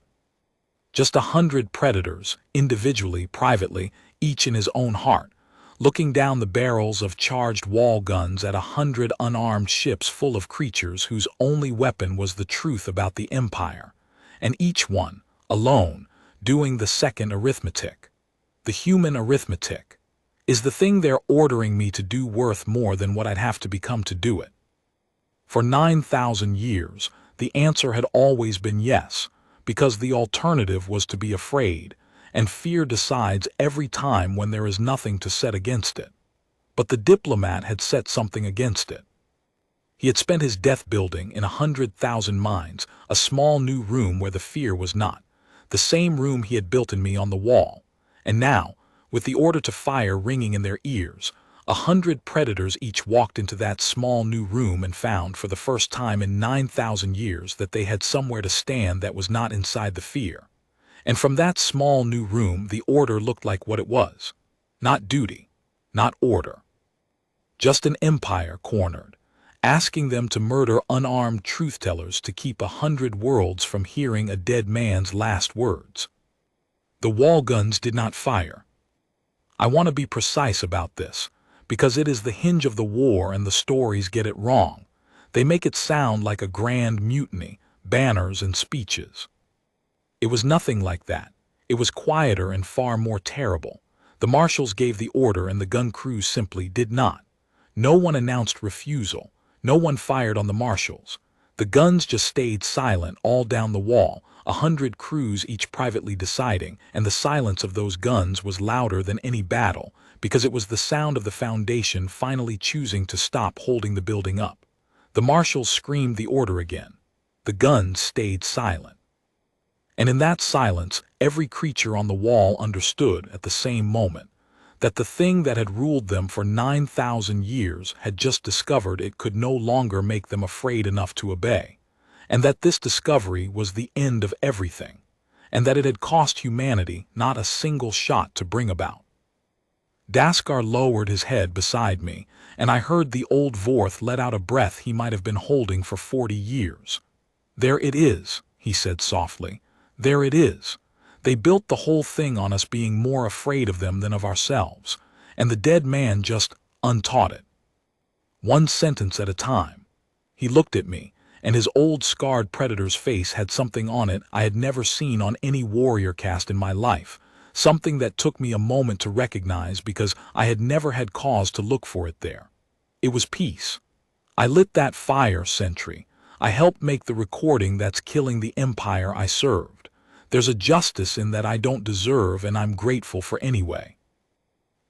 Just 100 predators, individually, privately, each in his own heart, looking down the barrels of charged wall guns at 100 unarmed ships full of creatures whose only weapon was the truth about the Empire, and each one, alone, doing the second arithmetic. The human arithmetic. Is the thing they're ordering me to do worth more than what I'd have to become to do it? For 9,000 years, the answer had always been yes, because the alternative was to be afraid, and fear decides every time when there is nothing to set against it. But the diplomat had set something against it. He had spent his death building in 100,000 minds, a small new room where the fear was not, the same room he had built in me on the wall. And now, with the order to fire ringing in their ears, 100 predators each walked into that small new room and found for the first time in 9,000 years that they had somewhere to stand that was not inside the fear. And from that small new room the order looked like what it was. Not duty, not order. Just an empire cornered, asking them to murder unarmed truth-tellers to keep 100 worlds from hearing a dead man's last words. The wall guns did not fire. I want to be precise about this, because it is the hinge of the war and the stories get it wrong. They make it sound like a grand mutiny, banners and speeches. It was nothing like that. It was quieter and far more terrible. The marshals gave the order and the gun crews simply did not. No one announced refusal. No one fired on the marshals. The guns just stayed silent all down the wall, 100 crews each privately deciding, and the silence of those guns was louder than any battle, because it was the sound of the foundation finally choosing to stop holding the building up. The marshals screamed the order again. The guns stayed silent. And in that silence, every creature on the wall understood at the same moment that the thing that had ruled them for 9,000 years had just discovered it could no longer make them afraid enough to obey, and that this discovery was the end of everything, and that it had cost humanity not a single shot to bring about. Daskar lowered his head beside me, and I heard the old Vorth let out a breath he might have been holding for 40 years. "There it is," he said softly. "There it is. They built the whole thing on us being more afraid of them than of ourselves, and the dead man just untaught it. One sentence at a time." He looked at me, and his old scarred predator's face had something on it I had never seen on any warrior caste in my life, something that took me a moment to recognize because I had never had cause to look for it there. It was peace. I lit that fire, Sentry. I helped make the recording that's killing the empire I served. There's a justice in that I don't deserve and I'm grateful for anyway.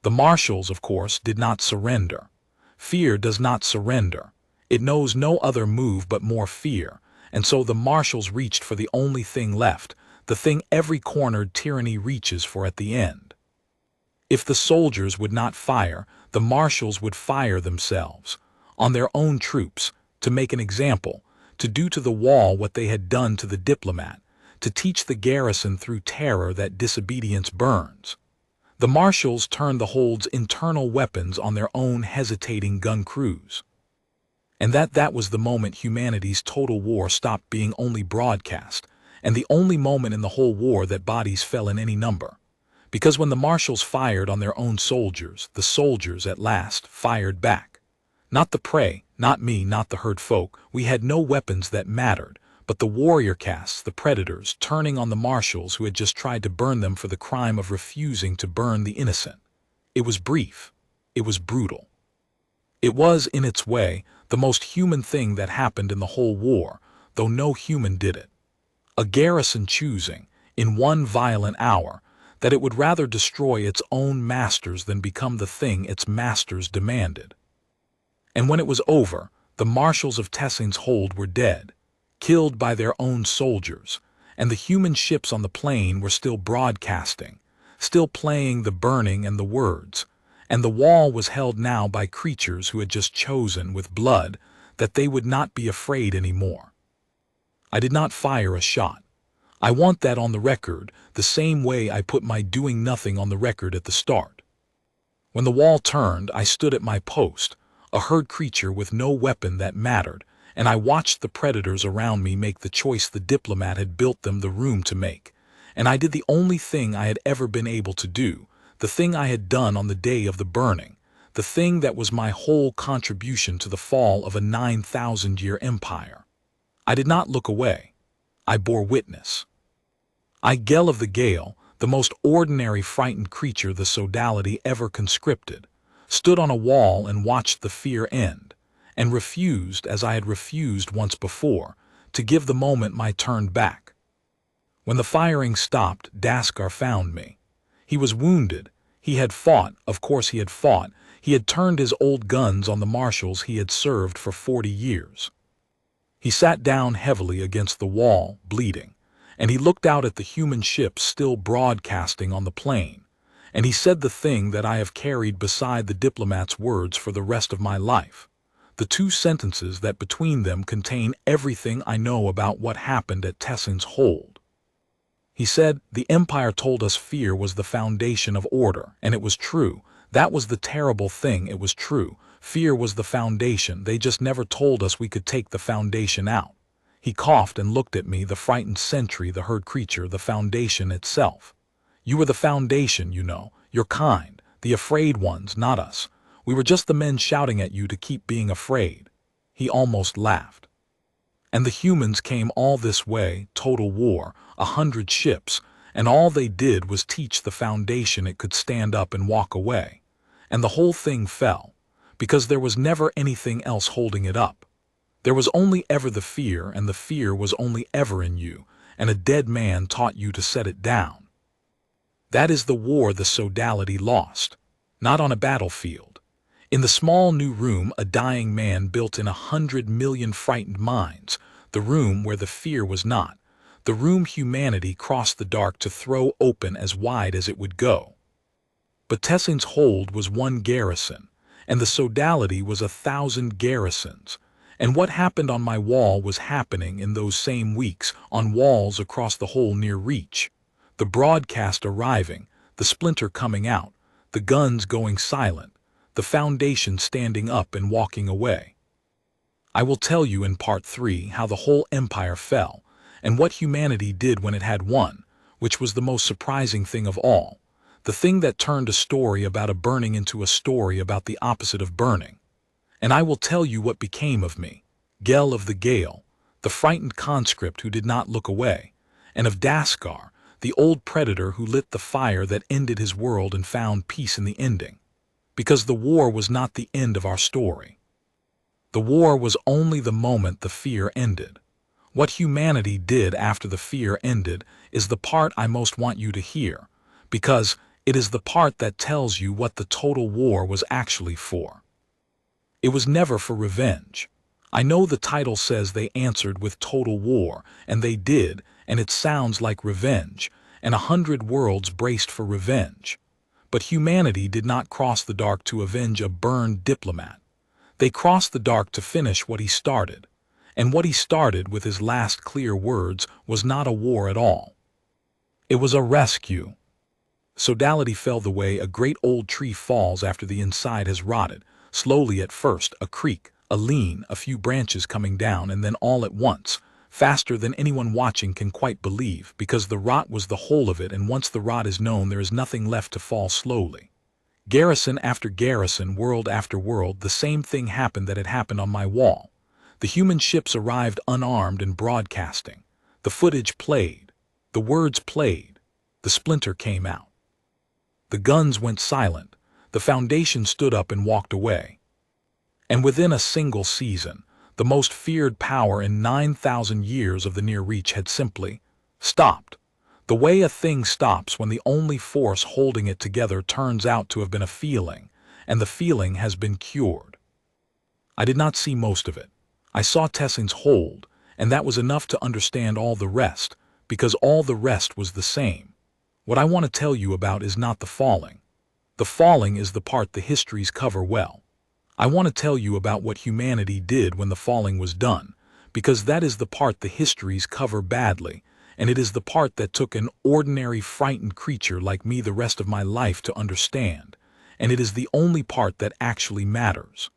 The marshals, of course, did not surrender. Fear does not surrender. It knows no other move but more fear, and so the marshals reached for the only thing left, the thing every cornered tyranny reaches for at the end. If the soldiers would not fire, the marshals would fire themselves, on their own troops, to make an example, to do to the wall what they had done to the diplomat, to teach the garrison through terror that disobedience burns. The marshals turned the hold's internal weapons on their own hesitating gun crews. And that was the moment humanity's total war stopped being only broadcast, and the only moment in the whole war that bodies fell in any number. Because when the marshals fired on their own soldiers, the soldiers at last fired back. Not the prey, not me, not the herd folk, we had no weapons that mattered, but the warrior castes, the predators, turning on the marshals who had just tried to burn them for the crime of refusing to burn the innocent. It was brief. It was brutal. It was, in its way, the most human thing that happened in the whole war, though no human did it. A garrison choosing, in one violent hour, that it would rather destroy its own masters than become the thing its masters demanded. And when it was over, the marshals of Tessing's hold were dead, killed by their own soldiers, and the human ships on the plain were still broadcasting, still playing the burning and the words, and the wall was held now by creatures who had just chosen with blood that they would not be afraid anymore. I did not fire a shot. I want that on the record, the same way I put my doing nothing on the record at the start. When the wall turned, I stood at my post, a herd creature with no weapon that mattered, and I watched the predators around me make the choice the Diplomat had built them the room to make, and I did the only thing I had ever been able to do, the thing I had done on the day of the burning, the thing that was my whole contribution to the fall of a 9,000-year empire. I did not look away. I bore witness. I, Ghael of the Ghael, the most ordinary frightened creature the Sodality ever conscripted, stood on a wall and watched the fear end, and refused, as I had refused once before, to give the moment my turn back. When the firing stopped, Daskar found me. He was wounded. He had fought, of course he had fought. He had turned his old guns on the marshals he had served for 40 years. He sat down heavily against the wall, bleeding, and he looked out at the human ships still broadcasting on the plain, and he said the thing that I have carried beside the Diplomat's words for the rest of my life, the two sentences that between them contain everything I know about what happened at Tessing's hold. He said, "The Empire told us fear was the foundation of order, and it was true. That was the terrible thing, it was true. Fear was the foundation, they just never told us we could take the foundation out." He coughed and looked at me, the frightened sentry, the herd creature, the foundation itself. "You were the foundation, you know, your kind, the afraid ones, not us. We were just the men shouting at you to keep being afraid." He almost laughed. "And the humans came all this way, total war, 100 ships, and all they did was teach the foundation it could stand up and walk away. And the whole thing fell, because there was never anything else holding it up. There was only ever the fear, and the fear was only ever in you, and a dead man taught you to set it down. That is the war the Sodality lost, not on a battlefield. In the small new room a dying man built in 100 million frightened minds, the room where the fear was not, the room humanity crossed the dark to throw open as wide as it would go. But Tessing's hold was one garrison, and the Sodality was 1,000 garrisons, and what happened on my wall was happening in those same weeks on walls across the whole near reach. The broadcast arriving, the splinter coming out, the guns going silent, the foundation standing up and walking away. I will tell you in part 3 how the whole empire fell, and what humanity did when it had won, which was the most surprising thing of all, the thing that turned a story about a burning into a story about the opposite of burning. And I will tell you what became of me, Ghael of the Ghael, the frightened conscript who did not look away, and of Daskar, the old predator who lit the fire that ended his world and found peace in the ending. Because the war was not the end of our story. The war was only the moment the fear ended. What humanity did after the fear ended is the part I most want you to hear, because it is the part that tells you what the total war was actually for. It was never for revenge. I know the title says they answered with total war, and they did, and it sounds like revenge, and 100 worlds braced for revenge. But humanity did not cross the dark to avenge a burned Diplomat. They crossed the dark to finish what he started, and what he started with his last clear words was not a war at all. It was a rescue. Sodality fell the way a great old tree falls after the inside has rotted, slowly at first, a creak, a lean, a few branches coming down, and then all at once, faster than anyone watching can quite believe, because the rot was the whole of it, and once the rot is known there is nothing left to fall slowly. Garrison after garrison, world after world, the same thing happened that had happened on my wall. The human ships arrived unarmed and broadcasting. The footage played. The words played. The splinter came out. The guns went silent. The foundation stood up and walked away. And within a single season, the most feared power in 9,000 years of the near reach had simply stopped. The way a thing stops when the only force holding it together turns out to have been a feeling, and the feeling has been cured. I did not see most of it. I saw Tessing's hold, and that was enough to understand all the rest, because all the rest was the same. What I want to tell you about is not the falling. The falling is the part the histories cover well. I want to tell you about what humanity did when the falling was done, because that is the part the histories cover badly, and it is the part that took an ordinary frightened creature like me the rest of my life to understand, and it is the only part that actually matters.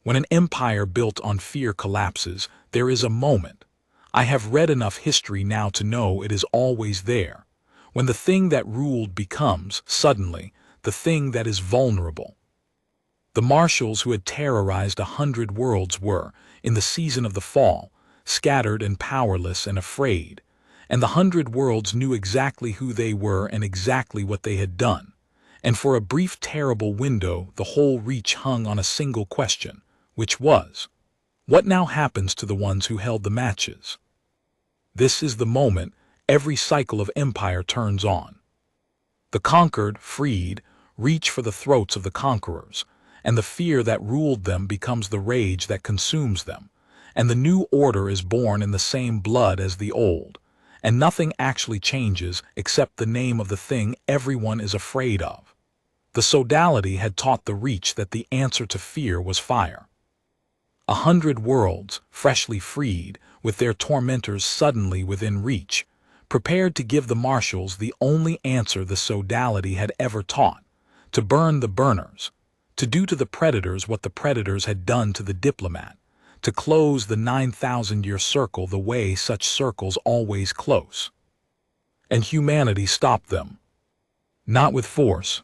When an empire built on fear collapses, there is a moment. I have read enough history now to know it is always there, when the thing that ruled becomes, suddenly, the thing that is vulnerable. The marshals who had terrorized 100 worlds were, in the season of the fall, scattered and powerless and afraid, and the 100 worlds knew exactly who they were and exactly what they had done, and for a brief terrible window the whole reach hung on a single question, which was, what now happens to the ones who held the matches? This is the moment every cycle of empire turns on. The conquered, freed, reach for the throats of the conquerors, and the fear that ruled them becomes the rage that consumes them, and the new order is born in the same blood as the old, and nothing actually changes except the name of the thing everyone is afraid of. The Sodality had taught the reach that the answer to fear was fire. 100 worlds, freshly freed, with their tormentors suddenly within reach, prepared to give the marshals the only answer the Sodality had ever taught, to burn the burners, to do to the predators what the predators had done to the Diplomat, to close the 9,000-year circle the way such circles always close. And humanity stopped them. Not with force.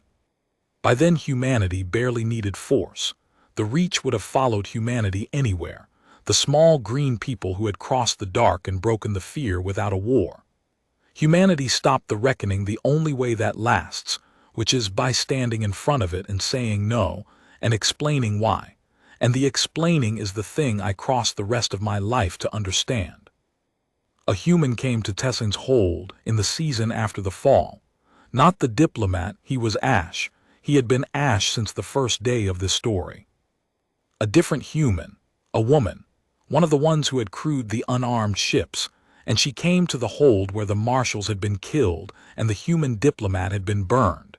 By then humanity barely needed force. The reach would have followed humanity anywhere, the small green people who had crossed the dark and broken the fear without a war. Humanity stopped the reckoning the only way that lasts, which is by standing in front of it and saying no, and explaining why. And the explaining is the thing I crossed the rest of my life to understand. A human came to Tessing's hold in the season after the fall. Not the Diplomat, he was Ash. He had been Ash since the first day of this story. A different human, a woman, one of the ones who had crewed the unarmed ships, and she came to the hold where the marshals had been killed and the human Diplomat had been burned.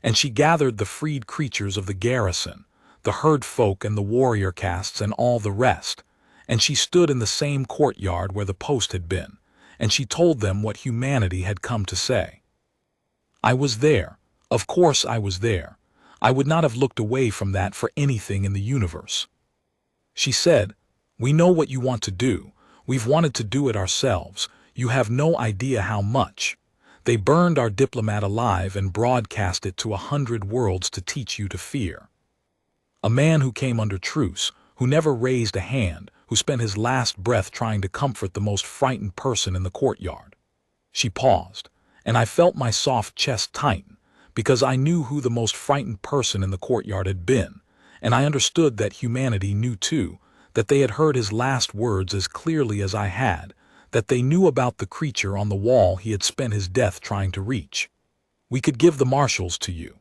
And she gathered the freed creatures of the garrison, the herd folk and the warrior castes and all the rest, and she stood in the same courtyard where the post had been, and she told them what humanity had come to say. I was there. Of course I was there. I would not have looked away from that for anything in the universe. She said, "We know what you want to do. We've wanted to do it ourselves. You have no idea how much. They burned our Diplomat alive and broadcast it to 100 worlds to teach you to fear." A man who came under truce, who never raised a hand, who spent his last breath trying to comfort the most frightened person in the courtyard. She paused, and I felt my soft chest tighten, because I knew who the most frightened person in the courtyard had been, and I understood that humanity knew too, that they had heard his last words as clearly as I had, that they knew about the creature on the wall he had spent his death trying to reach. We could give the marshals to you.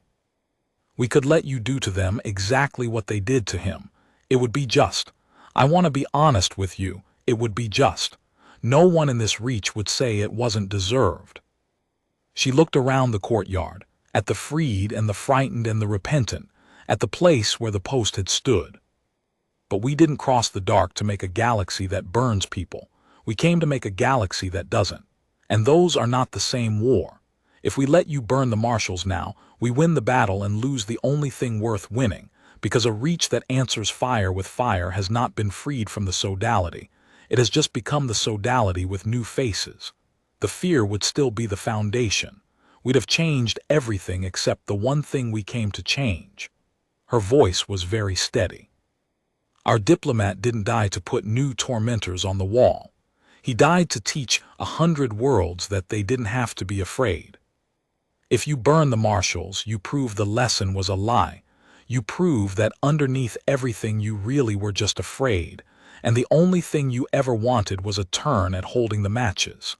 We could let you do to them exactly what they did to him. It would be just. I want to be honest with you, it would be just. No one in this reach would say it wasn't deserved. She looked around the courtyard, at the freed and the frightened and the repentant, at the place where the post had stood. But we didn't cross the dark to make a galaxy that burns people. We came to make a galaxy that doesn't. And those are not the same war. If we let you burn the marshals now, we win the battle and lose the only thing worth winning, because a reach that answers fire with fire has not been freed from the Sodality. It has just become the Sodality with new faces. The fear would still be the foundation. We'd have changed everything except the one thing we came to change. Her voice was very steady. Our Diplomat didn't die to put new tormentors on the wall. He died to teach 100 worlds that they didn't have to be afraid. If you burn the marshals, you prove the lesson was a lie. You prove that underneath everything you really were just afraid, and the only thing you ever wanted was a turn at holding the matches.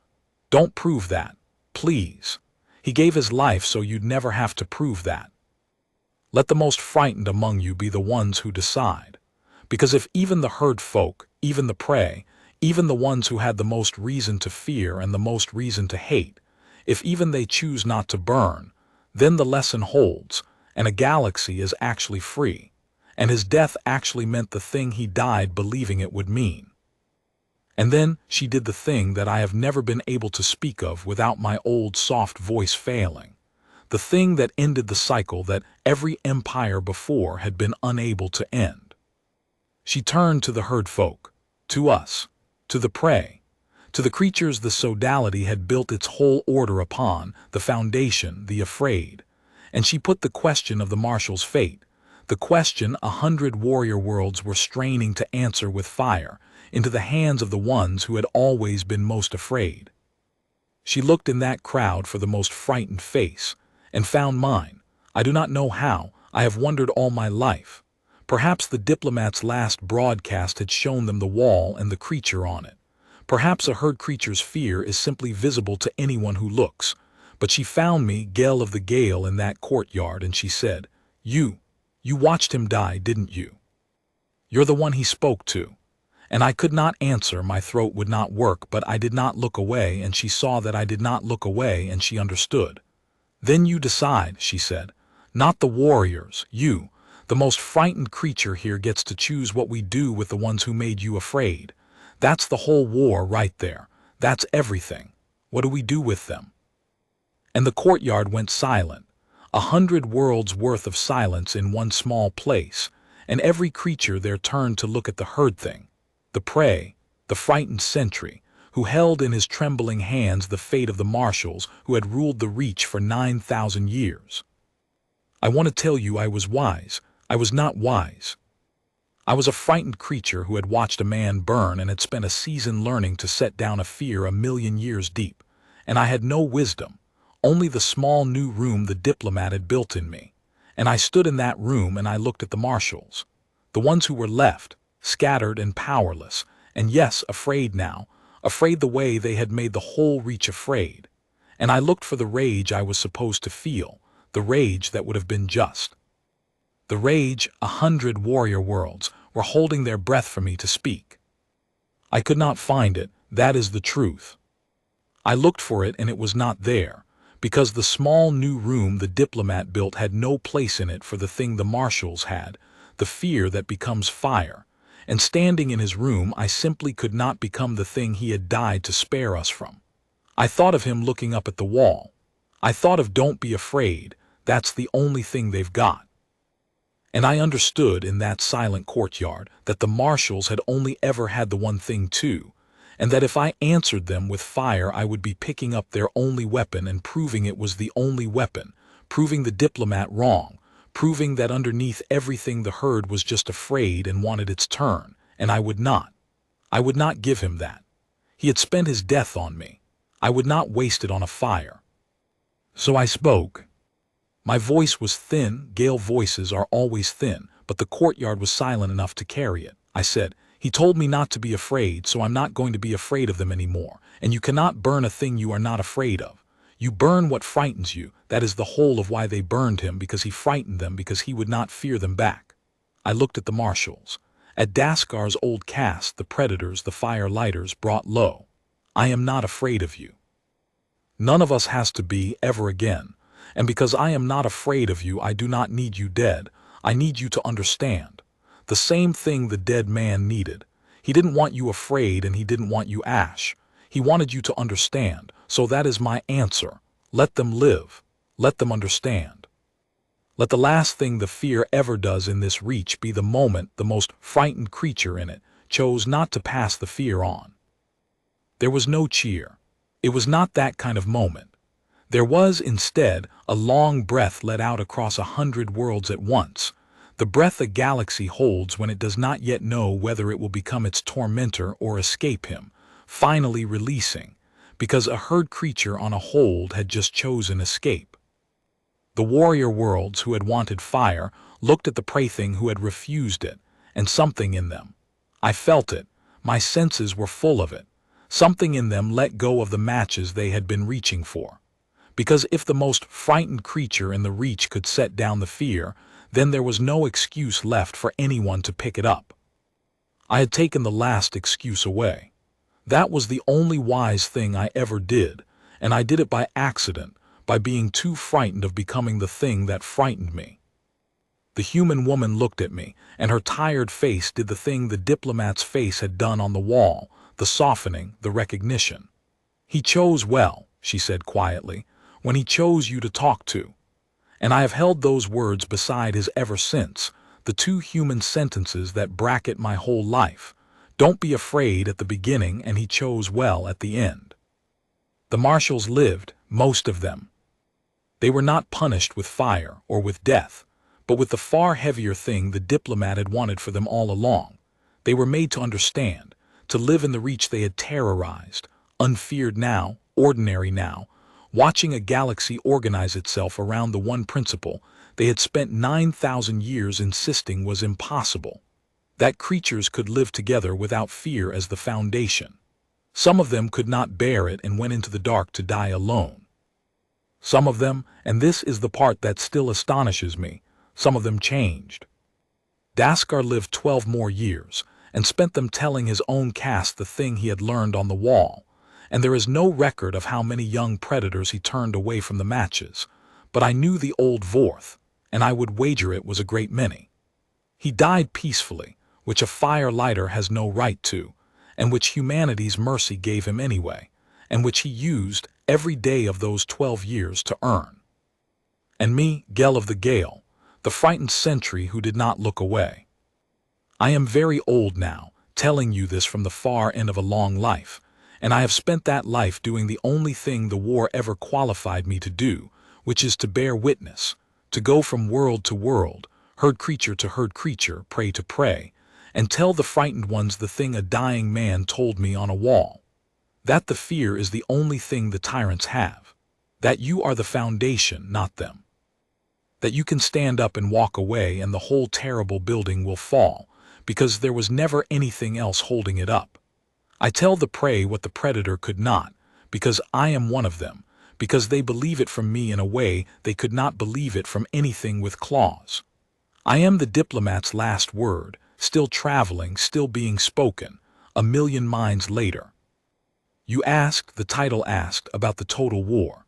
Don't prove that. Please. He gave his life so you'd never have to prove that. Let the most frightened among you be the ones who decide. Because if even the herd folk, even the prey, even the ones who had the most reason to fear and the most reason to hate, if even they choose not to burn, then the lesson holds, and a galaxy is actually free, and his death actually meant the thing he died believing it would mean. And then she did the thing that I have never been able to speak of without my old soft voice failing, the thing that ended the cycle that every empire before had been unable to end. She turned to the herd folk, to us, to the prey, to the creatures the Sodality had built its whole order upon, the foundation, the afraid, and she put the question of the marshal's fate, the question 100 warrior worlds were straining to answer with fire, into the hands of the ones who had always been most afraid. She looked in that crowd for the most frightened face, and found mine. I do not know how, I have wondered all my life. Perhaps the Diplomat's last broadcast had shown them the wall and the creature on it. Perhaps a herd creature's fear is simply visible to anyone who looks. But she found me, Ghael of the Ghael, in that courtyard, and she said, You watched him die, didn't you? You're the one he spoke to. And I could not answer, my throat would not work, but I did not look away, and she saw that I did not look away, and she understood. Then you decide, she said. Not the warriors, you. The most frightened creature here gets to choose what we do with the ones who made you afraid. That's the whole war right there. That's everything. What do we do with them? And the courtyard went silent. 100 worlds worth of silence in one small place, and every creature there turned to look at the herd thing, the prey, the frightened sentry, who held in his trembling hands the fate of the marshals who had ruled the Reach for 9,000 years. I want to tell you I was wise. I was not wise. I was a frightened creature who had watched a man burn and had spent a season learning to set down a fear 1,000,000 years deep, and I had no wisdom, only the small new room the Diplomat had built in me. And I stood in that room and I looked at the marshals, the ones who were left, scattered and powerless, and yes, afraid now, afraid the way they had made the whole Reach afraid. And I looked for the rage I was supposed to feel, the rage that would have been just. The rage 100 warrior worlds were holding their breath for me to speak. I could not find it, that is the truth. I looked for it and it was not there, because the small new room the Diplomat built had no place in it for the thing the marshals had, the fear that becomes fire, and standing in his room I simply could not become the thing he had died to spare us from. I thought of him looking up at the wall. I thought of don't be afraid, that's the only thing they've got. And I understood in that silent courtyard that the marshals had only ever had the one thing too, and that if I answered them with fire I would be picking up their only weapon and proving it was the only weapon, proving the Diplomat wrong, proving that underneath everything the herd was just afraid and wanted its turn, and I would not. I would not give him that. He had spent his death on me. I would not waste it on a fire. So I spoke. My voice was thin, Ghael voices are always thin, but the courtyard was silent enough to carry it. I said, He told me not to be afraid, so I'm not going to be afraid of them anymore, and you cannot burn a thing you are not afraid of. You burn what frightens you, that is the whole of why they burned him, because he frightened them, because he would not fear them back. I looked at the marshals. At Daskar's old caste, the predators, the fire lighters, brought low. I am not afraid of you. None of us has to be, ever again. And because I am not afraid of you, I do not need you dead. I need you to understand. The same thing the dead man needed. He didn't want you afraid and he didn't want you ash. He wanted you to understand. So that is my answer. Let them live. Let them understand. Let the last thing the fear ever does in this Reach be the moment the most frightened creature in it chose not to pass the fear on. There was no cheer. It was not that kind of moment. There was, instead, a long breath let out across 100 worlds at once, the breath a galaxy holds when it does not yet know whether it will become its tormentor or escape him, finally releasing, because a herd creature on a hold had just chosen escape. The warrior worlds who had wanted fire looked at the prey thing who had refused it, and something in them. I felt it. My senses were full of it. Something in them let go of the matches they had been reaching for. Because if the most frightened creature in the Reach could set down the fear, then there was no excuse left for anyone to pick it up. I had taken the last excuse away. That was the only wise thing I ever did, and I did it by accident, by being too frightened of becoming the thing that frightened me. The human woman looked at me, and her tired face did the thing the diplomat's face had done on the wall, the softening, the recognition. "He chose well," she said quietly, "when he chose you to talk to." And I have held those words beside his ever since, the two human sentences that bracket my whole life. Don't be afraid at the beginning, and he chose well at the end. The marshals lived, most of them. They were not punished with fire or with death, but with the far heavier thing the diplomat had wanted for them all along. They were made to understand, to live in the Reach they had terrorized, unfeared now, ordinary now, watching a galaxy organize itself around the one principle they had spent 9,000 years insisting was impossible, that creatures could live together without fear as the foundation. Some of them could not bear it and went into the dark to die alone. Some of them, and this is the part that still astonishes me, some of them changed. Daskar lived 12 more years, and spent them telling his own caste the thing he had learned on the wall, and there is no record of how many young predators he turned away from the matches, but I knew the old Vorth, and I would wager it was a great many. He died peacefully, which a fire lighter has no right to, and which humanity's mercy gave him anyway, and which he used every day of those 12 years to earn. And me, Ghael of the Ghael, the frightened sentry who did not look away. I am very old now, telling you this from the far end of a long life, and I have spent that life doing the only thing the war ever qualified me to do, which is to bear witness, to go from world to world, herd creature to herd creature, prey to prey, and tell the frightened ones the thing a dying man told me on a wall. That the fear is the only thing the tyrants have. That you are the foundation, not them. That you can stand up and walk away and the whole terrible building will fall, because there was never anything else holding it up. I tell the prey what the predator could not, because I am one of them, because they believe it from me in a way they could not believe it from anything with claws. I am the diplomat's last word, still traveling, still being spoken, a million minds later. You asked, the title asked, about the total war.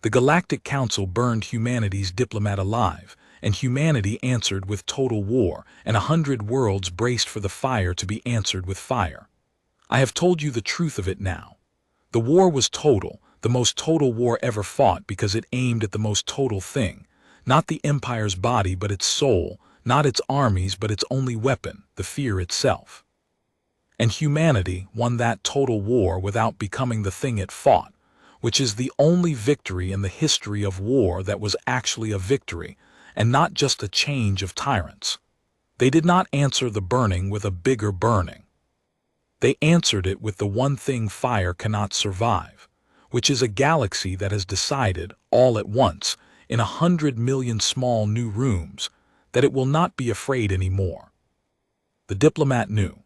The Galactic Council burned humanity's diplomat alive, and humanity answered with total war, and 100 worlds braced for the fire to be answered with fire. I have told you the truth of it now. The war was total, the most total war ever fought, because it aimed at the most total thing, not the empire's body but its soul, not its armies but its only weapon, the fear itself. And humanity won that total war without becoming the thing it fought, which is the only victory in the history of war that was actually a victory, and not just a change of tyrants. They did not answer the burning with a bigger burning. They answered it with the one thing fire cannot survive, which is a galaxy that has decided, all at once, in 100 million small new rooms, that it will not be afraid anymore. The diplomat knew.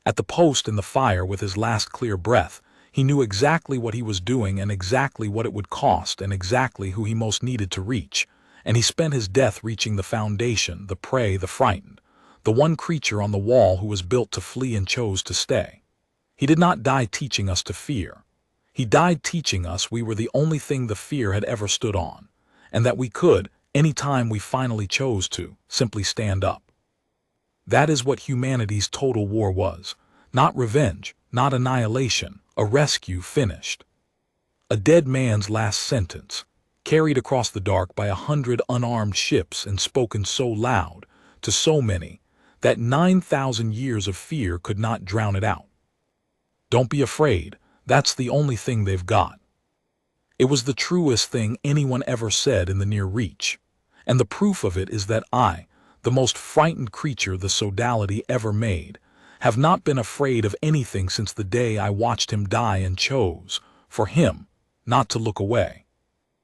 At the post in the fire with his last clear breath, he knew exactly what he was doing and exactly what it would cost and exactly who he most needed to reach, and he spent his death reaching the foundation, the prey, the frightened, the one creature on the wall who was built to flee and chose to stay. He did not die teaching us to fear. He died teaching us we were the only thing the fear had ever stood on, and that we could, any time we finally chose to, simply stand up. That is what humanity's total war was, not revenge, not annihilation, a rescue finished. A dead man's last sentence, carried across the dark by 100 unarmed ships and spoken so loud, to so many, that 9,000 years of fear could not drown it out. Don't be afraid, that's the only thing they've got. It was the truest thing anyone ever said in the near Reach, and the proof of it is that I, the most frightened creature the Sodality ever made, have not been afraid of anything since the day I watched him die and chose, for him, not to look away.